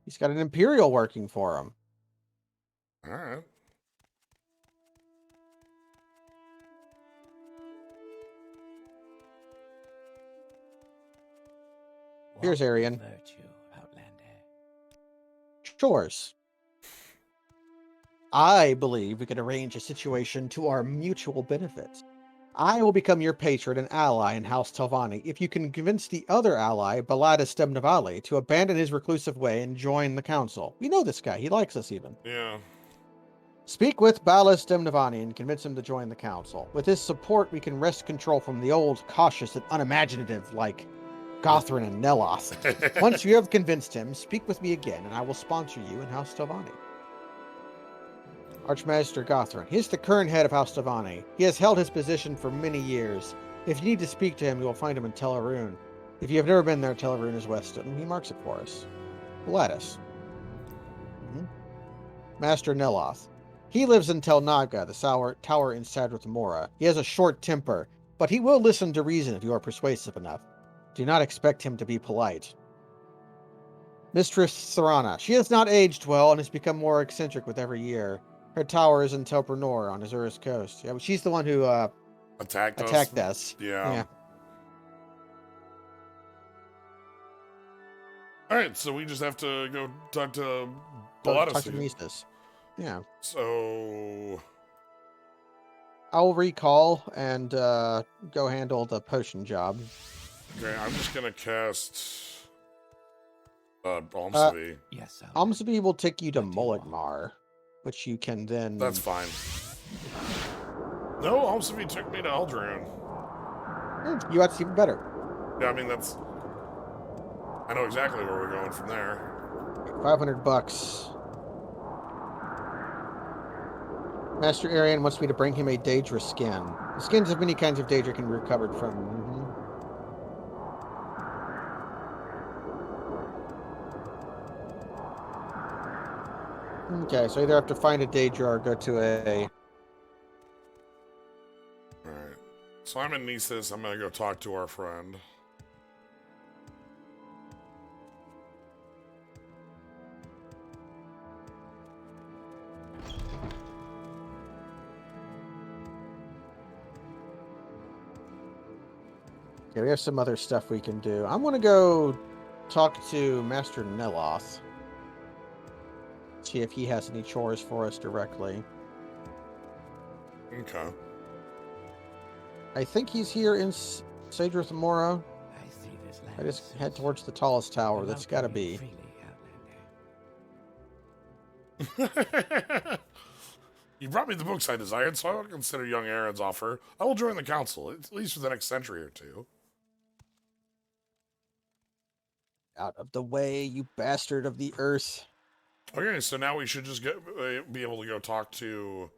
He's got an Imperial working for him. All right. Here's Walk with Arian. Virtue, Outlander. Chores. I believe we could arrange a situation to our mutual benefit. I will become your patron and ally in House Telvani if you can convince the other ally, Baladis Demnavali, to abandon his reclusive way and join the council. We know this guy. He likes us even. Yeah. Speak with Baladis Demnavani and convince him to join the council. With his support, we can wrest control from the old, cautious, and unimaginative like Gothrin and Neloth. Once you have convinced him, speak with me again, and I will sponsor you in House Telvani. Archmaster Gothrin. He is the current head of House Telvani. He has held his position for many years. If you need to speak to him, you will find him in Tel Arun. If you have never been there, Telvarine is west, and he marks it for us. Lattice. Master Neloth. He lives in Telnaga, the tower in Sadrith Mora. He has a short temper, but he will listen to reason if you are persuasive enough. Do not expect him to be polite. Mistress Serana. She has not aged well and has become more eccentric with every year. Her tower is in Telpernor on Azura's coast. Yeah, she's the one who attacked us. Yeah. All right, so we just have to go talk to Balatus. Yeah. So I'll recall and go handle the potion job. Okay, I'm just gonna cast Almsby. Yes, sir. Almsby will take you to Mulligmar, which you can then. That's fine. No, Almsby took me to Eldrune. You that's even better. Yeah, I mean that's. I know exactly where we're going from there. $500. Master Arian wants me to bring him a Daedra skin. The skins of many kinds of Daedra can be recovered from. Okay, so either have to find a Daedra or go to a. Alright. So I'm in Nisus. I'm gonna go talk to our friend. Okay, we have some other stuff we can do. I'm gonna go talk to Master Neloth. See if he has any chores for us directly. Okay. I think he's here in Sadrith Mora. I see this land. I just head towards the tallest tower. That's gotta be. You brought me the books I desired, so I will consider young Aaron's offer. I will join the council, at least for the next century or two. Out of the way, you bastard of the earth. Okay, so now we should just be able to go talk to,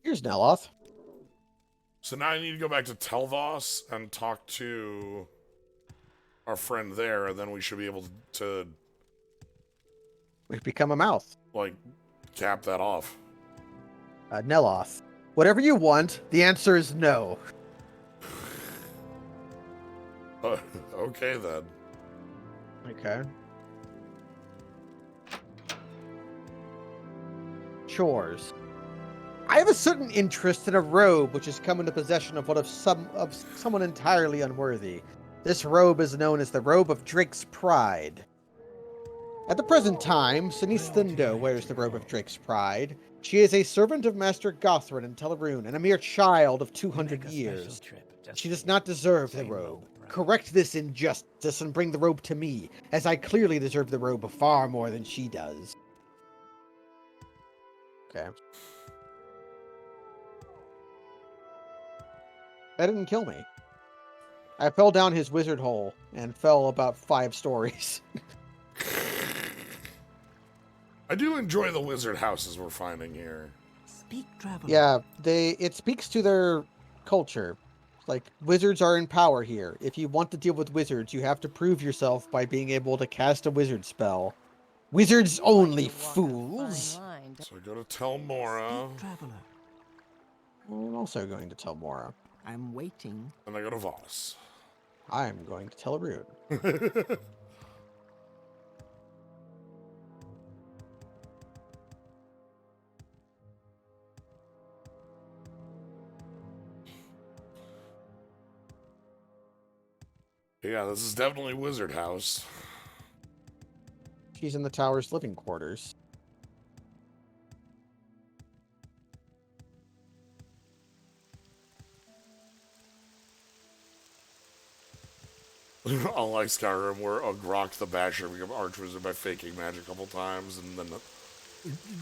Here's Neloth. So now I need to go back to Telvos and talk to our friend there, and then we should be able to We've become a mouth. like, cap that off. Neloth. Whatever you want, the answer is no. Okay, then. Okay. Chores. I have a certain interest in a robe which has come into possession of someone entirely unworthy. This robe is known as the Robe of Drake's Pride. At the present time, Sinise Thundo wears the Robe of Drake's Pride. She is a servant of Master Gothrin in Tellarune and a mere child of 200 years. She does not deserve the robe. Correct this injustice and bring the robe to me, as I clearly deserve the robe far more than she does. Okay. That didn't kill me. I fell down his wizard hole and fell about 5 stories. I do enjoy the wizard houses we're finding here. Speak, traveler. Yeah, it speaks to their culture. Like, wizards are in power here. If you want to deal with wizards, you have to prove yourself by being able to cast a wizard spell. Wizards only, fools! So I go to Telmora. Speak, traveler. I'm also going to tell Mora. I'm waiting. And I go to Voss. I'm going to tell Rude. Yeah, this is definitely Wizard House. She's in the tower's living quarters. Unlike Skyrim, where Grok the Basher became Archwizard by faking magic a couple times, and then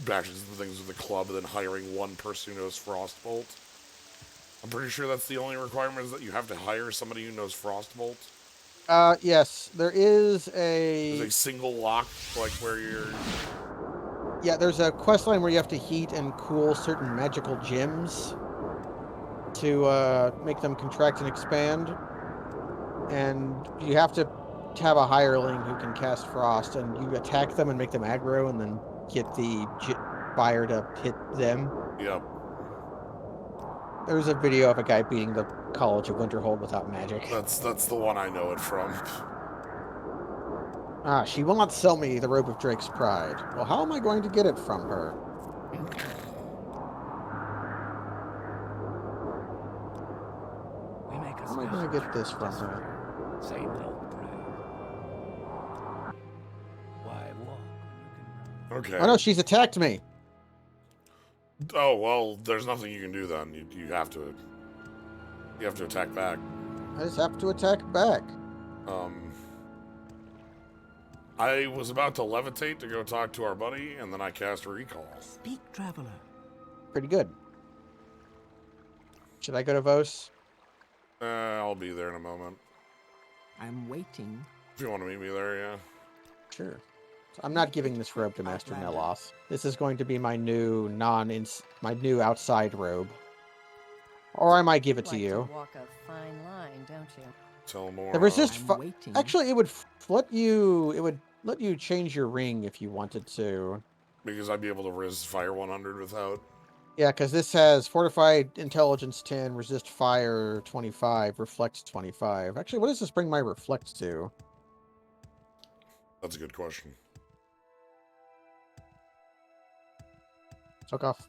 bashes the things with a club, and then hiring one person who knows Frostbolt. I'm pretty sure that's the only requirement, is that you have to hire somebody who knows Frostbolt. Yes, there is There's a single lock, like where you're... Yeah, there's a quest line where you have to heat and cool certain magical gems to make them contract and expand. And you have to have a hireling who can cast frost, and you attack them and make them aggro, and then get the fire to hit them. Yep. There's a video of a guy beating the College of Winterhold without magic. That's the one I know it from. Ah, she will not sell me the Robe of Drake's Pride. Well, how am I going to get it from her? We make a How am I going to get this from her? Say no prayer. Why walk when you can run? Okay. Oh no, she's attacked me. Oh well, there's nothing you can do then. You have to attack back. I just have to attack back. I was about to levitate to go talk to our buddy, and then I cast recall. Speak, traveler. Pretty good. Should I go to Vos? I'll be there in a moment. I'm waiting. If you want to meet me there, yeah. Sure. So I'm not giving this robe to Master Nelos. This is going to be my new new outside robe. Or I might give it to you. Walk a fine line, don't you? Tell more. The resist. I'm waiting. Actually, it would let you. It would let you change your ring if you wanted to. Because I'd be able to resist fire 100 without. Yeah, because this has fortified intelligence 10, resist fire 25, reflect 25. Actually, what does this bring my reflect to? That's a good question. Took off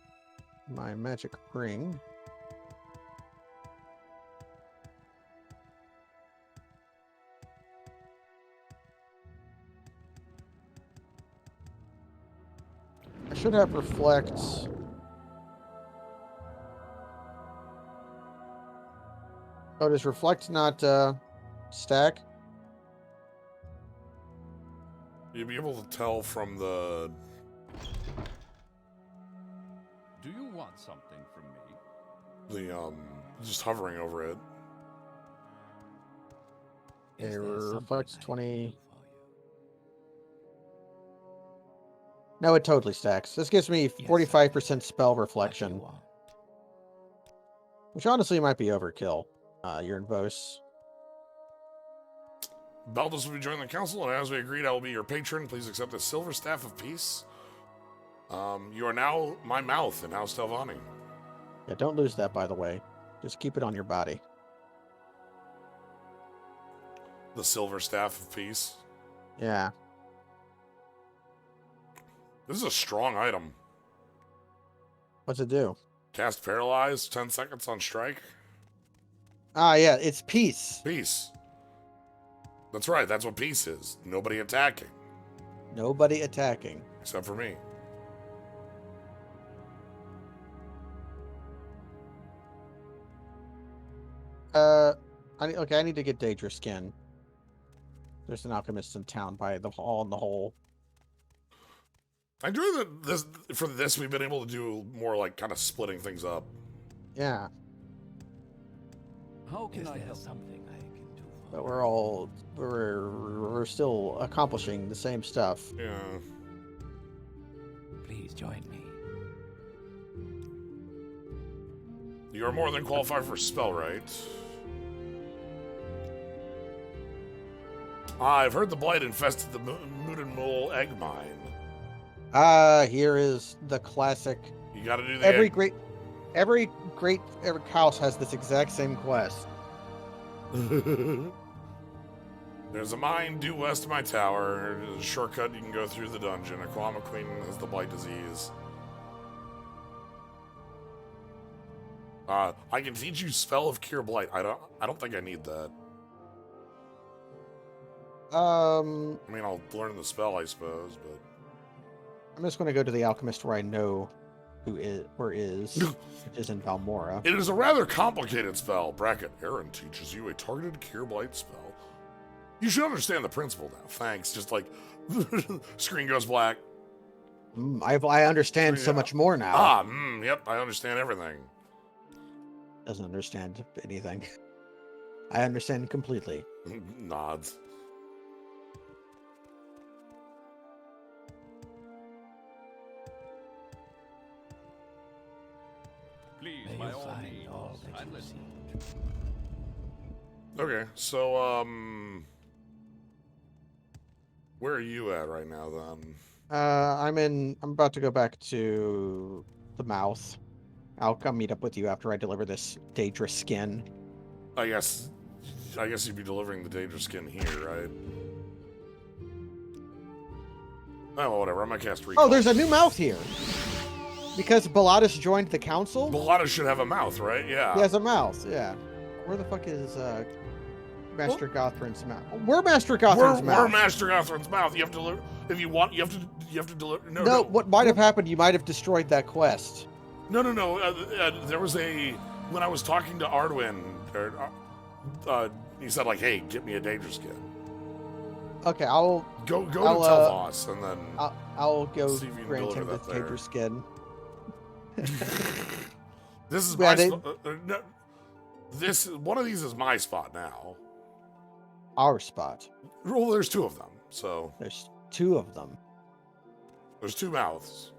my magic ring. I should have reflect. Oh, does reflect not stack? You'd be able to tell from the. Do you want something from me? Just hovering over it. Okay, reflect 20. No, it totally stacks. This gives me 45% spell reflection, which honestly might be overkill. You're in Vos. Baldus will be joining the council, and as we agreed, I will be your patron. Please accept the Silver Staff of Peace. You are now my mouth in House Telvani. Yeah, don't lose that, by the way. Just keep it on your body. The Silver Staff of Peace. Yeah. This is a strong item. What's it do? Cast Paralyze, 10 seconds on strike. Ah, yeah, it's peace. Peace. That's right, that's what peace is. Nobody attacking. Nobody attacking. Except for me. I need to get Daedra skin. There's an alchemist in town by the hall in the hole. I enjoy that for this we've been able to do more like kind of splitting things up. Yeah. How can I help? Something I can do for But we're still accomplishing the same stuff. Yeah. Please join me. You're more than qualified for spell, right? I've heard the blight infested the Moon and Mole egg mine. Here is the classic. You gotta do the Every egg. every house has this exact same quest. There's a mine due west of my tower. There's a shortcut you can go through the dungeon. Aquama Queen has the blight disease. I can teach you spell of cure blight. I don't think I need that. I mean, I'll learn the spell, I suppose, but I'm just going to go to the alchemist where I know who is, which is in Valmora. it is a rather complicated spell. Bracket, Aaron teaches you a targeted cure blight spell. You should understand the principle now. Thanks. Just like, screen goes black. I understand so much more now. Yep, I understand everything. Doesn't understand anything. I understand completely. Nods. Please, May by you all find means, all that I'm you listening. seek. Okay, so where are you at right now then? I'm about to go back to the mouth. I'll come meet up with you after I deliver this Daedra skin. I guess you'd be delivering the Daedra skin here, right? Oh, well, whatever. I'm gonna cast recall. Oh, there's a new mouth here. Because Baladas joined the council? Baladas should have a mouth, right? Yeah. He has a mouth, yeah. Where the fuck is Master Gothrin's mouth? We're Master Gothrin's mouth. We're Master Gothrin's mouth. You have to deliver. If you want, you have to deliver. No, what might have happened, you might have destroyed that quest. No. There was when I was talking to Arduin, he said like, "Hey, get me a Daedra skin." Okay, I'll go to Telvos and then I'll go see if you can grant him deliver the that there. Daedra skin. This is Yeah, my spot. No, one of these is my spot now. Our spot. Well, there's two of them, so There's two of them. there's two mouths.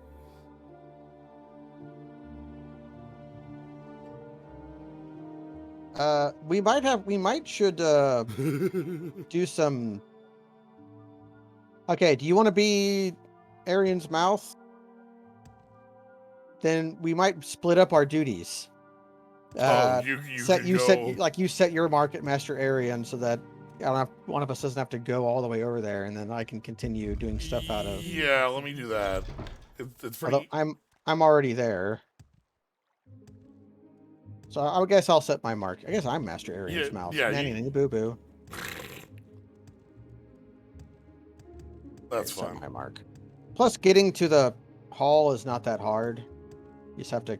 We should do some. Okay, do you want to be Arian's mouth? Then we might split up our duties. You set your mark at Master Arian so that one of us doesn't have to go all the way over there, and then I can continue doing stuff out of. Yeah, let me do that. It's pretty. Although I'm already there, so I guess I'll set my mark. I guess I'm Master Arian's mouth. Yeah, Nanny boo boo. That's Set fine. my mark. Plus, getting to the hall is not that hard. You just have to.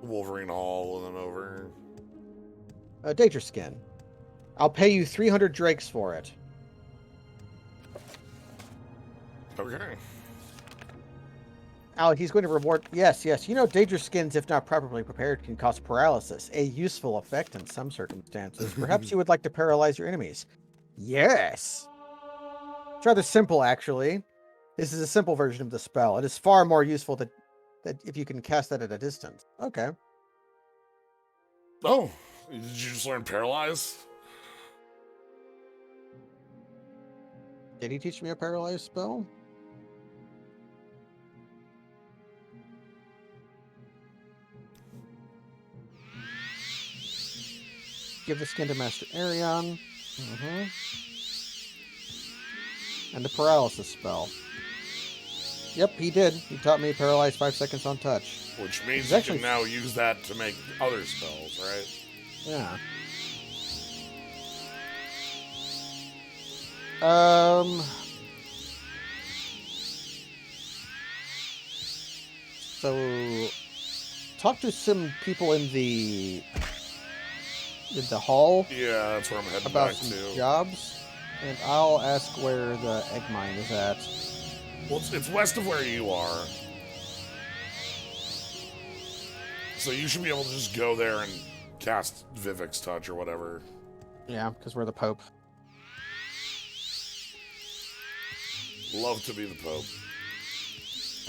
Wolverine Hall and then over. Daedra skin. I'll pay you 300 drakes for it. Okay. Alec, he's going to reward. Yes. You know, Daedra skins, if not properly prepared, can cause paralysis, a useful effect in some circumstances. Perhaps you would like to paralyze your enemies. Yes. It's rather simple, actually. This is a simple version of the spell. It is far more useful that if you can cast that at a distance. Okay. Oh, did you just learn Paralyze? Did he teach me a paralyze spell? Give the skin to Master Arion. And the paralysis spell. Yep, he did. He taught me paralyze 5 seconds on touch. Which means you can now use that to make other spells, right? Yeah. So talk to some people in the hall. Yeah, that's where I'm heading about back some to. jobs, and I'll ask where the egg mine is at. Well, it's west of where you are. So you should be able to just go there and cast Vivek's Touch or whatever. Yeah, because we're the Pope. Love to be the Pope.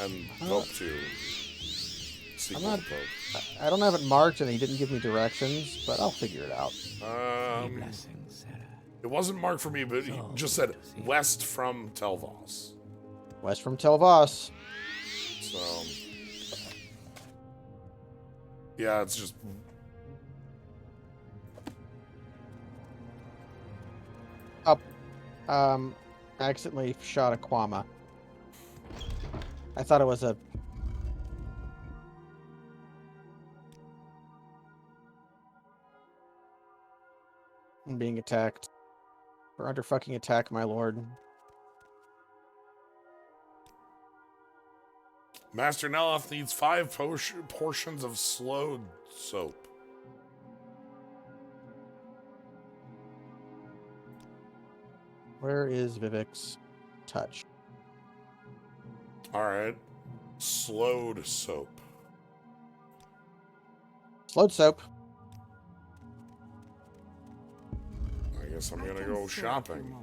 And Pope 2. Sequel to Pope. I don't have it marked, and he didn't give me directions, but I'll figure it out. Blessings, Sarah. It wasn't marked for me, but he just said west from Telvos. West from Telvos. So, yeah, it's just. Up. I accidentally shot a Kwama. I thought it was a. I'm being attacked. We're under fucking attack, my lord. Master Neloth needs 5 portions of slowed soap. Where is Vivek's touch? Alright. Slowed soap. Slowed soap. I guess I'm gonna go shopping.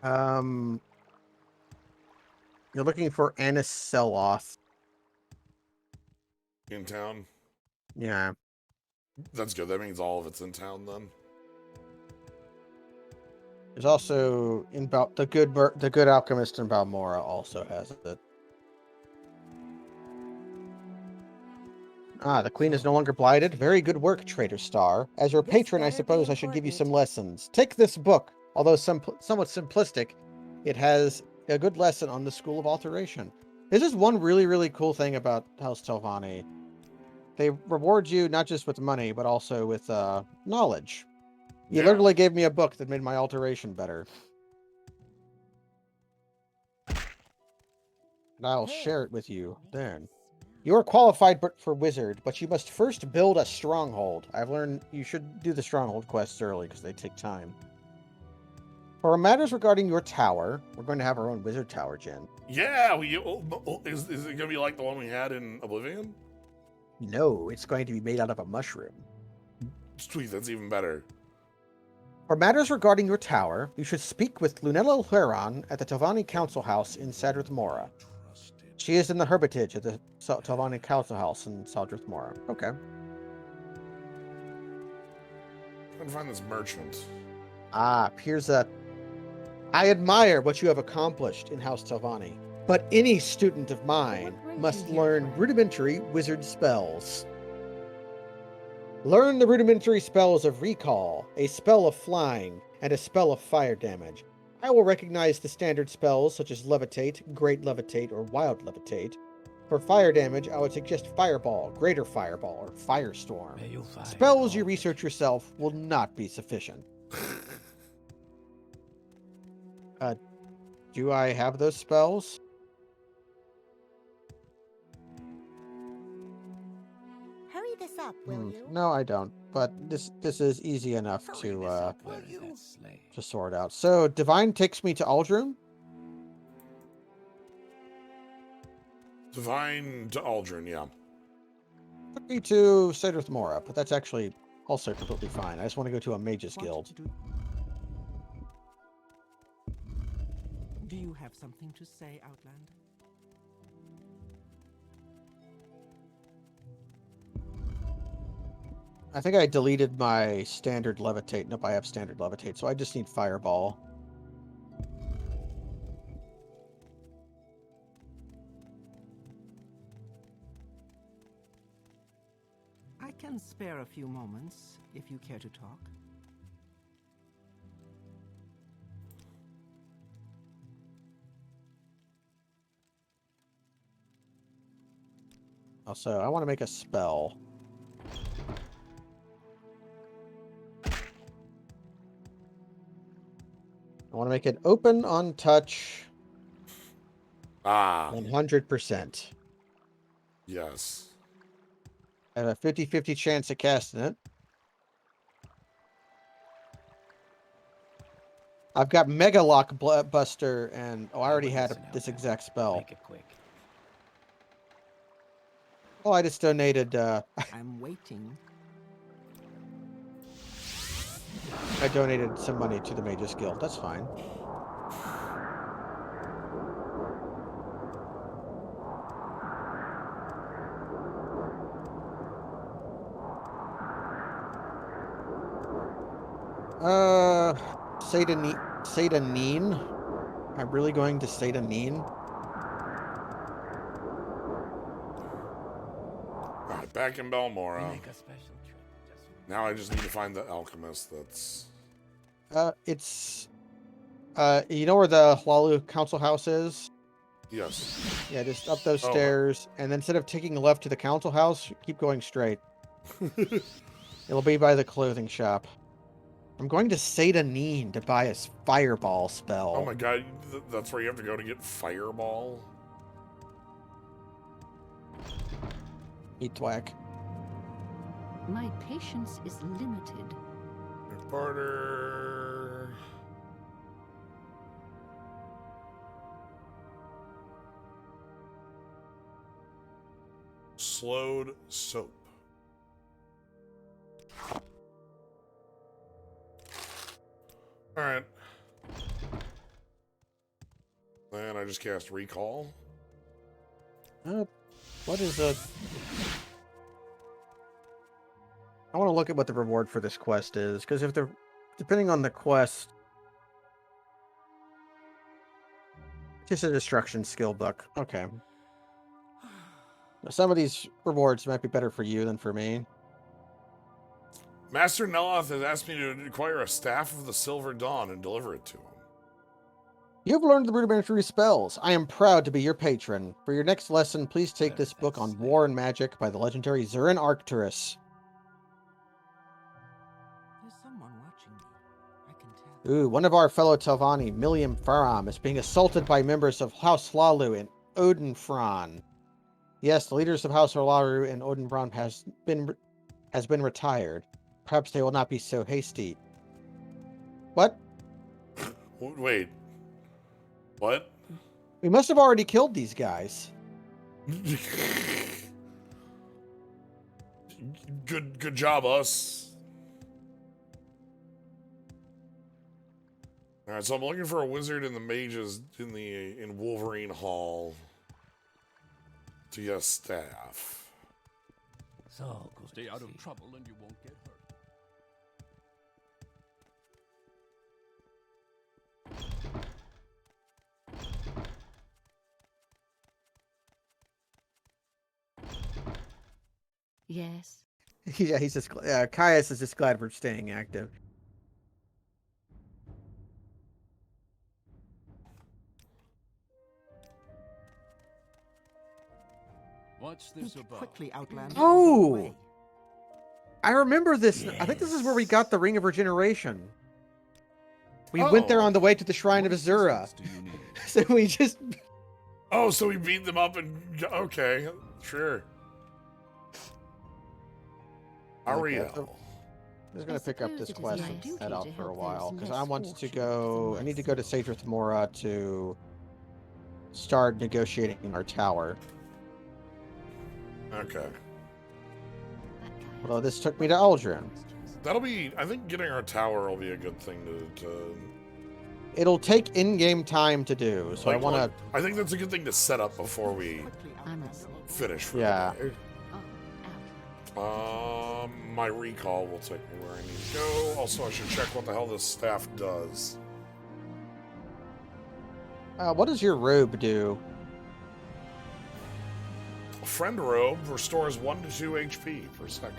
You're looking for Anis Seloth. In town? Yeah. That's good. That means all of it's in town then. There's also the good alchemist in Balmora also has it. Ah, the queen is no longer blighted. Very good work, Traitor Star. As your patron, I suppose I should give you some lessons. Take this book. Although somewhat simplistic, it has a good lesson on the school of alteration. This is one really, really cool thing about House Telvani. They reward you not just with money, but also with knowledge. You literally gave me a book that made my alteration better. And I'll share it with you then. You are qualified for wizard, but you must first build a stronghold. I've learned you should do the stronghold quests early because they take time. For matters regarding your tower, we're going to have our own wizard tower, Jen. Yeah, is it going to be like the one we had in Oblivion? No, it's going to be made out of a mushroom. Sweet, that's even better. For matters regarding your tower, you should speak with Lunella Hueron at the Telvani Council House in Sadrith Mora. She is in the Hermitage at the Telvani Council House in Sadrith Mora. Okay. I'm trying to find this merchant. Ah, Pirza. I admire what you have accomplished in House Telvani, but any student of mine must learn rudimentary wizard spells. Learn the rudimentary spells of recall, a spell of flying, and a spell of fire damage. I will recognize the standard spells such as Levitate, Great Levitate, or Wild Levitate. For fire damage, I would suggest Fireball, Greater Fireball, or Firestorm. Spells you research yourself will not be sufficient. Do I have those spells? Hurry this up, will you? No, I don't. But this is easy enough to sort out. So Divine takes me to Aldrum. Divine to Aldrin, yeah. Took me to Sadrith Mora, but that's actually also completely fine. I just want to go to a Mage's Guild. Do you have something to say, Outland? I think I deleted my standard levitate. Nope, I have standard levitate, so I just need Fireball. I can spare a few moments, if you care to talk. Also, I want to make a spell. I want to make it open on touch. 100%. Yes. I have a 50-50 chance of casting it. I've got Mega Lock Buster, and I already had this exact spell. Make it quick. Oh, I just donated. I'm waiting. I donated some money to the Mage's Guild. That's fine. Satanine. I'm really going to Satanine. Alright, back in Balmora. Now I just need to find the alchemist that's... It's... you know where the Hlalu Council House is? Yes. Yeah, just up those stairs, and then instead of taking left to the Council House, keep going straight. It'll be by the clothing shop. I'm going to Satanine to buy a Fireball spell. Oh my god, that's where you have to go to get Fireball? Eat thwack. My patience is limited. Barter. Slowed soap. Alright. I just cast Recall? What is a... I want to look at what the reward for this quest is, because if they're... Depending on the quest... Just a destruction skill book. Okay. Some of these rewards might be better for you than for me. Master Neloth has asked me to acquire a Staff of the Silver Dawn and deliver it to him. You've learned the rudimentary spells. I am proud to be your patron. For your next lesson, please take this book on War and Magic by the legendary Zurin Arcturus. There's someone watching me. I can tell. Ooh, one of our fellow Telvani, Milliam Faram, is being assaulted by members of House Lalu and Odenfran. Yes, the leaders of House Lalu and Odenfran has been retired. Perhaps they will not be so hasty. What? Wait. What? We must have already killed these guys. Good job, us. All right, so I'm looking for a wizard in the mages in Wolverine Hall to get a staff. So good. Stay out of trouble and you won't get hurt. Yes. Yeah, he's just Caius is just glad we're staying active. What's this Think about? quickly, Outlander. Oh! Away. I remember this. Yes. I think this is where we got the Ring of Regeneration. We went there on the way to the Shrine of Azura. Do you need? So we just... Oh, so we beat them up and... Okay, sure. Ariel. so I'm just going to pick up this suppose it is quest my and duty head to out for a help while. those Because I less wanted to fortunate go... than I need to go to Sadrith Mora to start negotiating our tower. Okay. Although this took me to Aldrin. That'll be... I think getting our tower will be a good thing to It'll take in-game time to do, so I like, want to... I think that's a good thing to set up before we Quickly, I'm Outlander. listening. finish for Yeah. the day. Oh, My recall will take me where I need to go. Also, I should check what the hell this staff does. what does your robe do? Friend robe restores 1 to 2 HP per second.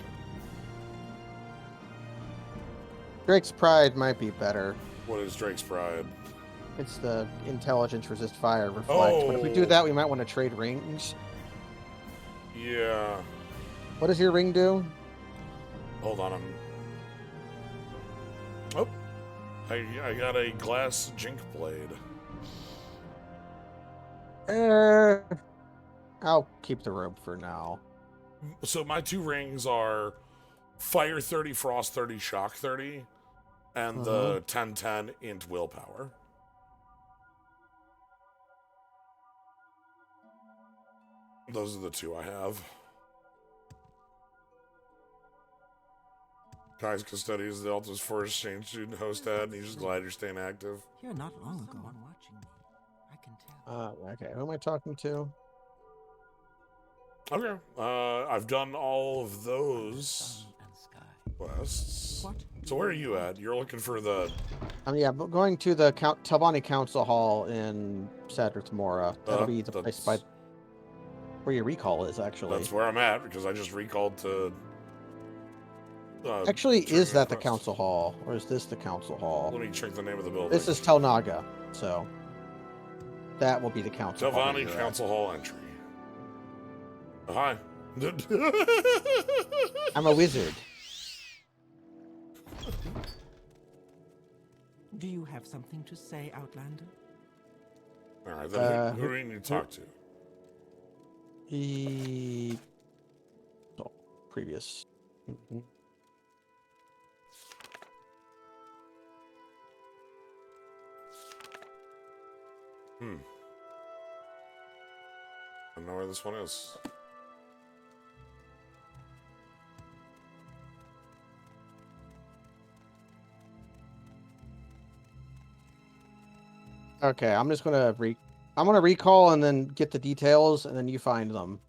Drake's Pride might be better. What is Drake's Pride? It's the intelligence, resist fire, reflect. But if we do that, we might want to trade rings. Yeah. What does your ring do? Hold on. Oh. I got a glass jink blade. I'll keep the robe for now. So my 2 rings are Fire 30, Frost 30, Shock 30, and the 10/10 int willpower. Those are the 2 I have. Kai's Custodians, the Altus Force Exchange student host ad, and he's just glad you're staying active. Here not long ago. Someone watching me. I can tell. Okay, who am I talking to? Okay. I've done all of those Sun and sky. quests. What? So where are you at? You're looking for the... Yeah, but going to the Telvani Council Hall in Sadrith Mora. That'll be the place by where your recall is, actually. That's where I'm at, because I just recalled to... Actually, is that the quest. Council Hall? Or is this the Council Hall? Let me check the name of the building. This is Telnaga, so... That will be the Council Hall. Telvani Council Hall entry. Hi. I'm a wizard. Do you have something to say, Outlander? Alright, then who do we need to talk to? Previous. Mhm. I don't know where this one is. Okay, I'm just gonna I'm gonna recall and then get the details, and then you find them.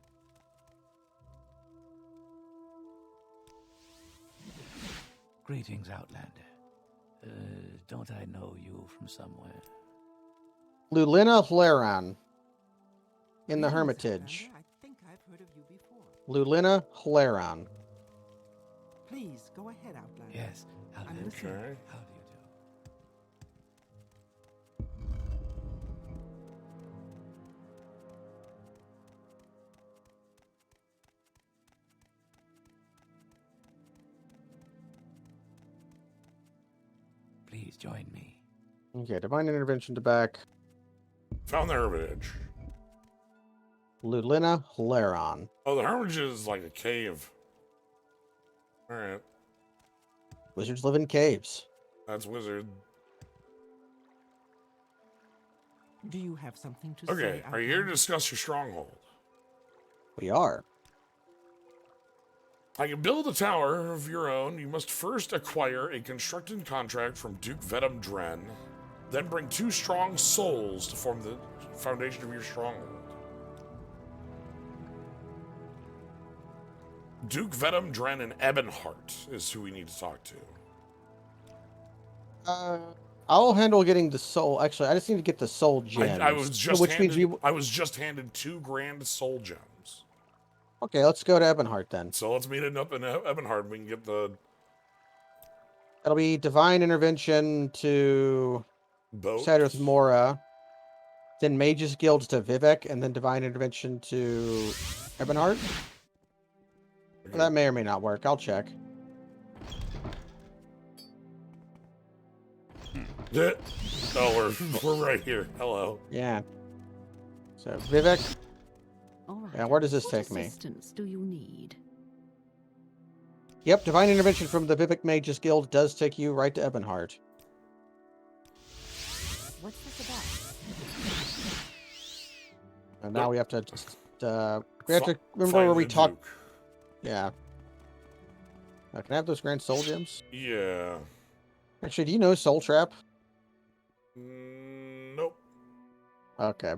Greetings, Outlander. Don't I know you from somewhere? Lulina Hleran. In the Greetings, Hermitage. Outlander. I think I've heard of you before. Lulina Hleran. Please, go ahead, Outlander. Yes, Outlander. listening. Okay. How do you do? Please join me. Okay, divine intervention to back. Found the Hermitage. Lulina Hleran. Oh, the Hermitage is like a cave. Alright. Wizards live in caves. That's wizard. Do you have something to say, Okay, are you here to Outlander? discuss your stronghold? We are. I can build a tower of your own. You must first acquire a construction contract from Duke Vedum Dren, then bring 2 strong souls to form the foundation of your stronghold. Duke Vedum Dren and Ebonheart is who we need to talk to. I'll handle getting the soul. Actually, I just need to get the soul gems. I was just which handed, means you. I was just handed 2 grand soul gems. Okay, let's go to Ebonheart then. So let's meet it up in Ebonheart. And we can get the That'll be divine intervention to boat. Sadrith Mora, then Mage's Guild to Vivek, and then divine intervention to Ebonheart. Okay. That may or may not work. I'll check. Yeah. Oh, we're right here. Hello. Yeah. So Vivek. All right. Yeah, where does this What take me? assistance do you need? Yep, divine intervention from the Vivek Mage's Guild does take you right to Ebonheart. What's this about? And now we have to remember Find where we the talked. Duke. Yeah. Can I have those grand soul gems? Yeah. Actually, do you know Soul Trap? Nope. Okay.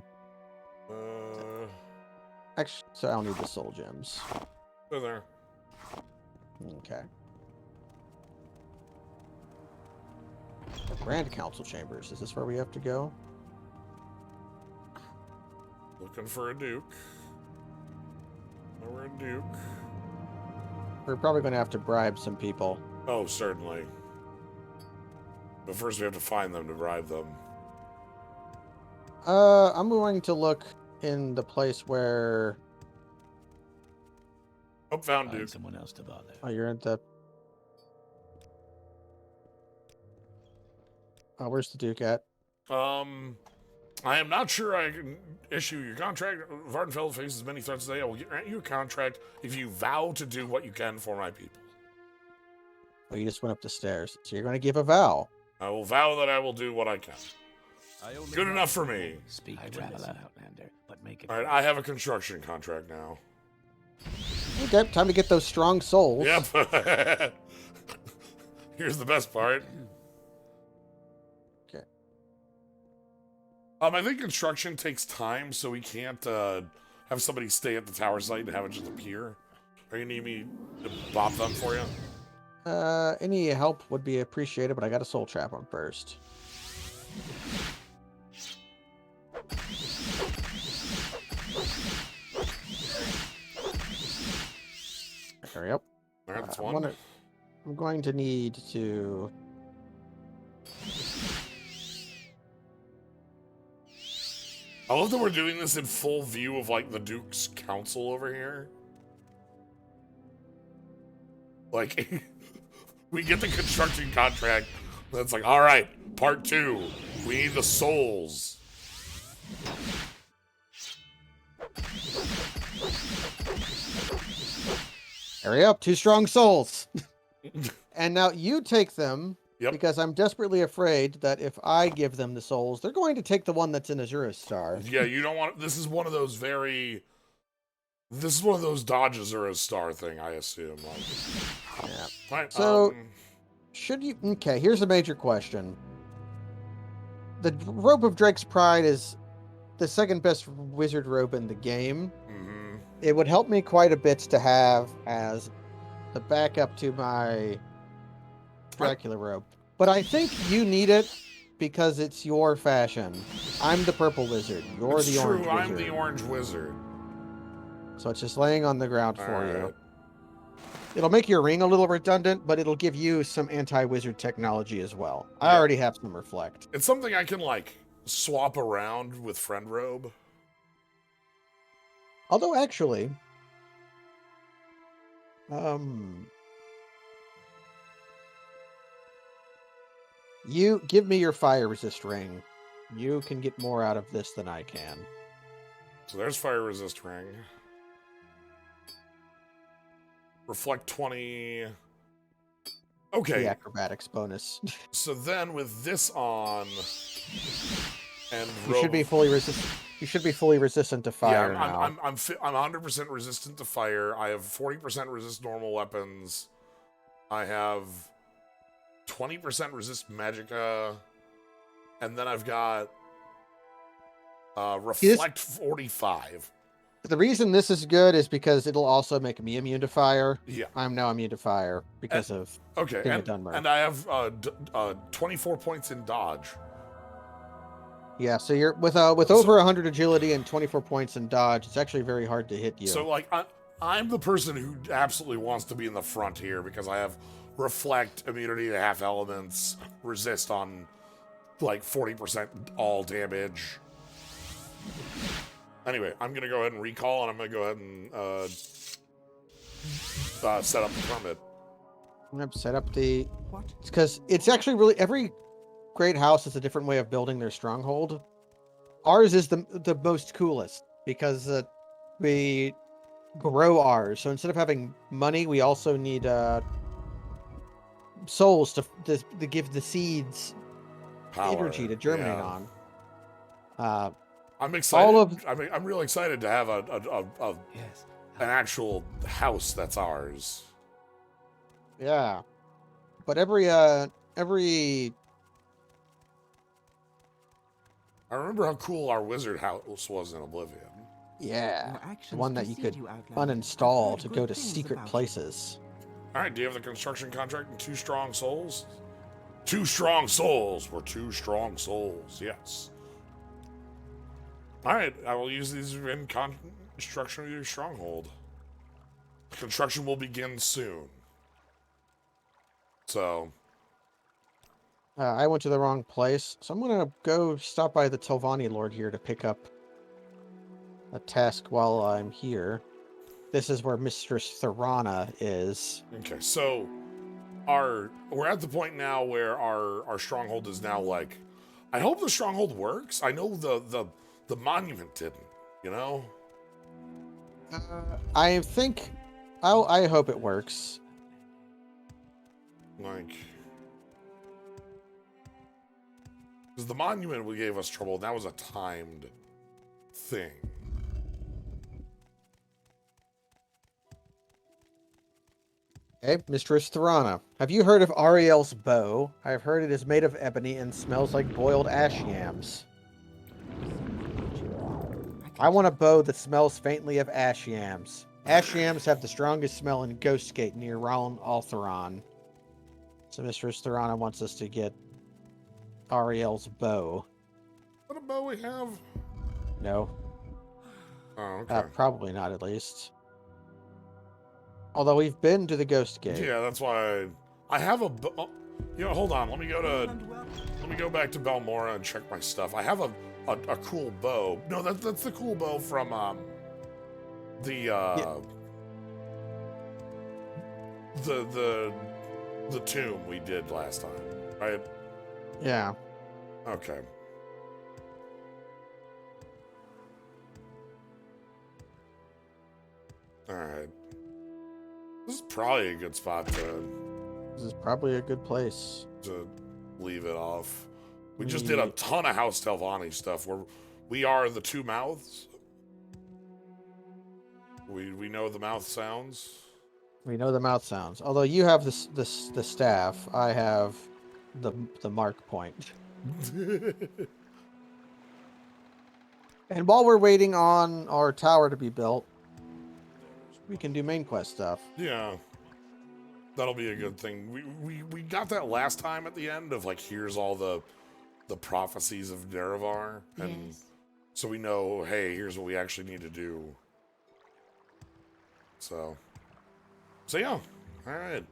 Actually, So I don't need the soul gems. they're there. Okay. Grand Council Chambers. Is this where we have to go? Looking for a Duke. We're a Duke. We're probably going to have to bribe some people. Oh, certainly. But first we have to find them to bribe them. I'm going to look in the place where... Oh, found Find Duke. someone else to bother. Oh, you're at the... Oh, where's the Duke at? I am not sure I can issue your contract. Vardenfeld faces many threats today. I will grant you a contract if you vow to do what you can for my people. Well, you just went up the stairs. So you're going to give a vow. I will vow that I will do what I can. Good enough for me. Speak, traveler, Outlander, but make it. All right, I have a construction contract now. Okay, time to get those strong souls. Yep. Here's the best part. Okay. I think construction takes time, so we can't have somebody stay at the tower site and have it just appear. Or you need me to bop them for you? Any help would be appreciated, but I got a soul trap on first. Hurry up. All right, that's one. I'm going to need to... I love that we're doing this in full view of, like, the Duke's council over here. Like, we get the construction contract. That's like, all right, part 2. We need the souls. Hurry up, 2 strong souls. And now you take them, Yep. because I'm desperately afraid that if I give them the souls, they're going to take the one that's in Azura's Star. Yeah, you don't want... This is one of those very... This is one of those dodges or a star thing, I assume. Like, Yeah. right, So, should you... Okay, here's a major question. The Rope of Drake's Pride is the second best wizard robe in the game. Mm-hmm. It would help me quite a bit to have as the backup to my Dracula robe. But I think you need it because it's your fashion. I'm the purple wizard. You're the orange wizard. I'm the orange wizard. So it's just laying on the ground for you. Right. It'll make your ring a little redundant, but it'll give you some anti-wizard technology as well. I already have some reflect. It's something I can, like, swap around with friend robe. Although, actually... You give me your fire resist ring. You can get more out of this than I can. So there's fire resist ring. Reflect 20. Okay. The acrobatics bonus. So then with this on, and you should be fully resistant. You should be fully resistant to fire now. I'm 100% resistant to fire. I have 40% resist normal weapons. I have 20% resist magicka, and then I've got reflect 45. The reason this is good is because it'll also make me immune to fire. Yeah. I'm now immune to fire because of being a Dunmer. And I have 24 points in dodge. Yeah, so you're with over 100 agility and 24 points in dodge. It's actually very hard to hit you. So like I'm the person who absolutely wants to be in the front here because I have reflect, immunity to half elements, resist on like 40% all damage. Anyway, I'm going to go ahead and recall, and I'm going to go ahead and set up the permit. I'm going to set up the... Because it's actually really... Every great house has a different way of building their stronghold. Ours is the most coolest, because we grow ours. So instead of having money, we also need souls to give the seeds power, energy to germinate on. I'm excited. I'm really excited to have an actual house that's ours. Yeah, but every. I remember how cool our wizard house was in Oblivion. Yeah, the one that you could uninstall to go to secret places. All right, do you have the construction contract and 2 strong souls? 2 strong souls. We're 2 strong souls. Yes. All right, I will use these in construction of your stronghold. Construction will begin soon. So. I went to the wrong place, so I'm gonna go stop by the Telvani Lord here to pick up a task while I'm here. This is where Mistress Thorana is. Okay, so we're at the point now where our stronghold is now like. I hope the stronghold works. I know the monument didn't, you know? I hope it works. Like, because the monument gave us trouble. That was a timed thing. Okay, Mistress Thorana. Have you heard of Ariel's bow? I've heard it is made of ebony and smells like boiled ash yams. I want a bow that smells faintly of ash yams. Ash yams have the strongest smell in Ghostgate near Raln Altheron. So Mistress Thorana wants us to get Ariel's bow. What a bow we have? No. Oh, okay. Probably not, at least. Although we've been to the Ghostgate. Yeah, that's why I have a bow. You know, hold on. Let me go back to Balmora and check my stuff. I have a cool bow. No, that's the cool bow from the tomb we did last time, right? Yeah. Okay. All right. This is probably a good spot This is probably a good place to leave it off. We just did a ton of House Telvani stuff where we are the 2 mouths. We know the mouth sounds. We know the mouth sounds. Although you have the staff, I have the mark point. And while we're waiting on our tower to be built, we can do main quest stuff. Yeah. That'll be a good thing. We got that last time at the end of like, here's all the prophecies of Nerevar. And Yes. so we know, hey, here's what we actually need to do. So yeah. All right.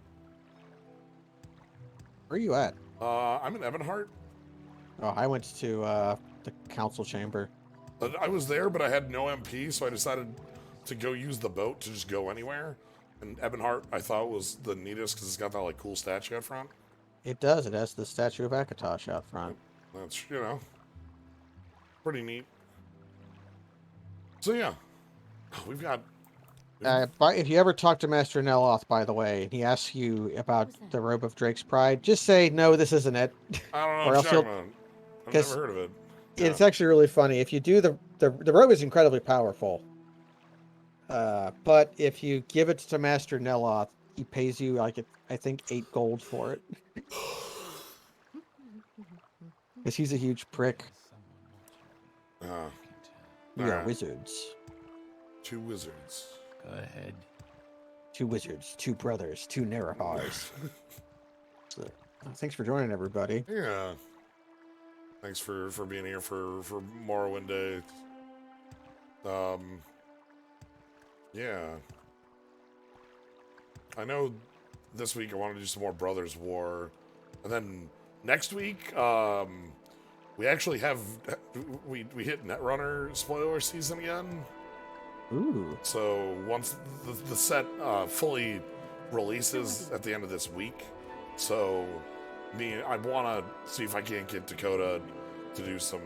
Where are you at? I'm in Ebonheart. Oh, I went to the council chamber. I was there, but I had no MP, so I decided to go use the boat to just go anywhere. And Ebonheart, I thought, was the neatest because it's got that like cool statue out front. It does. It has the statue of Akatosh out front. That's, pretty neat. So yeah, we've got. If you ever talk to Master Neloth, by the way, and he asks you about What was that? the robe of Drake's Pride, just say no, this isn't it. I don't know Or what else you're you'll- talking about. I've 'cause never heard of it. It's Yeah. actually really funny. If you do the robe is incredibly powerful. But if you give it to Master Neloth, he pays you like I think 8 gold for it. Because he's a huge prick. We are Alright. wizards. 2 wizards. Go ahead. 2 wizards, 2 brothers, 2 Nerevarines. So, thanks for joining, everybody. Yeah. Thanks for being here for Morrowind Day. Yeah. I know this week I want to do some more Brothers War. And then next week, we actually have we hit Netrunner spoiler season again. Ooh. So once the set fully releases at the end of this week, so I want to see if I can't get Dakota to do some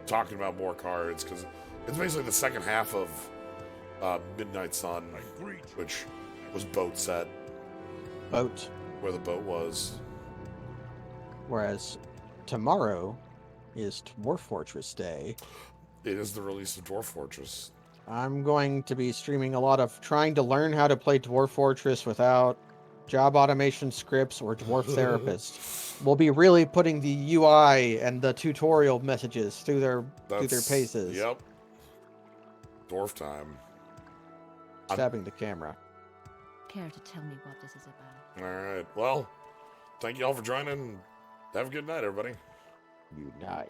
talking about more cards, because it's basically the second half of Midnight Sun, which was boat set, Boat. where the boat was. Whereas tomorrow is Dwarf Fortress Day. It is the release of Dwarf Fortress. I'm going to be streaming a lot of trying to learn how to play Dwarf Fortress without job automation scripts or Dwarf Therapist. We'll be really putting the UI and the tutorial messages through their paces. Yep. Dwarf time. Stabbing the camera. Care to tell me what this is about? All right. Well, thank you all for joining. Have a good night, everybody. Unite.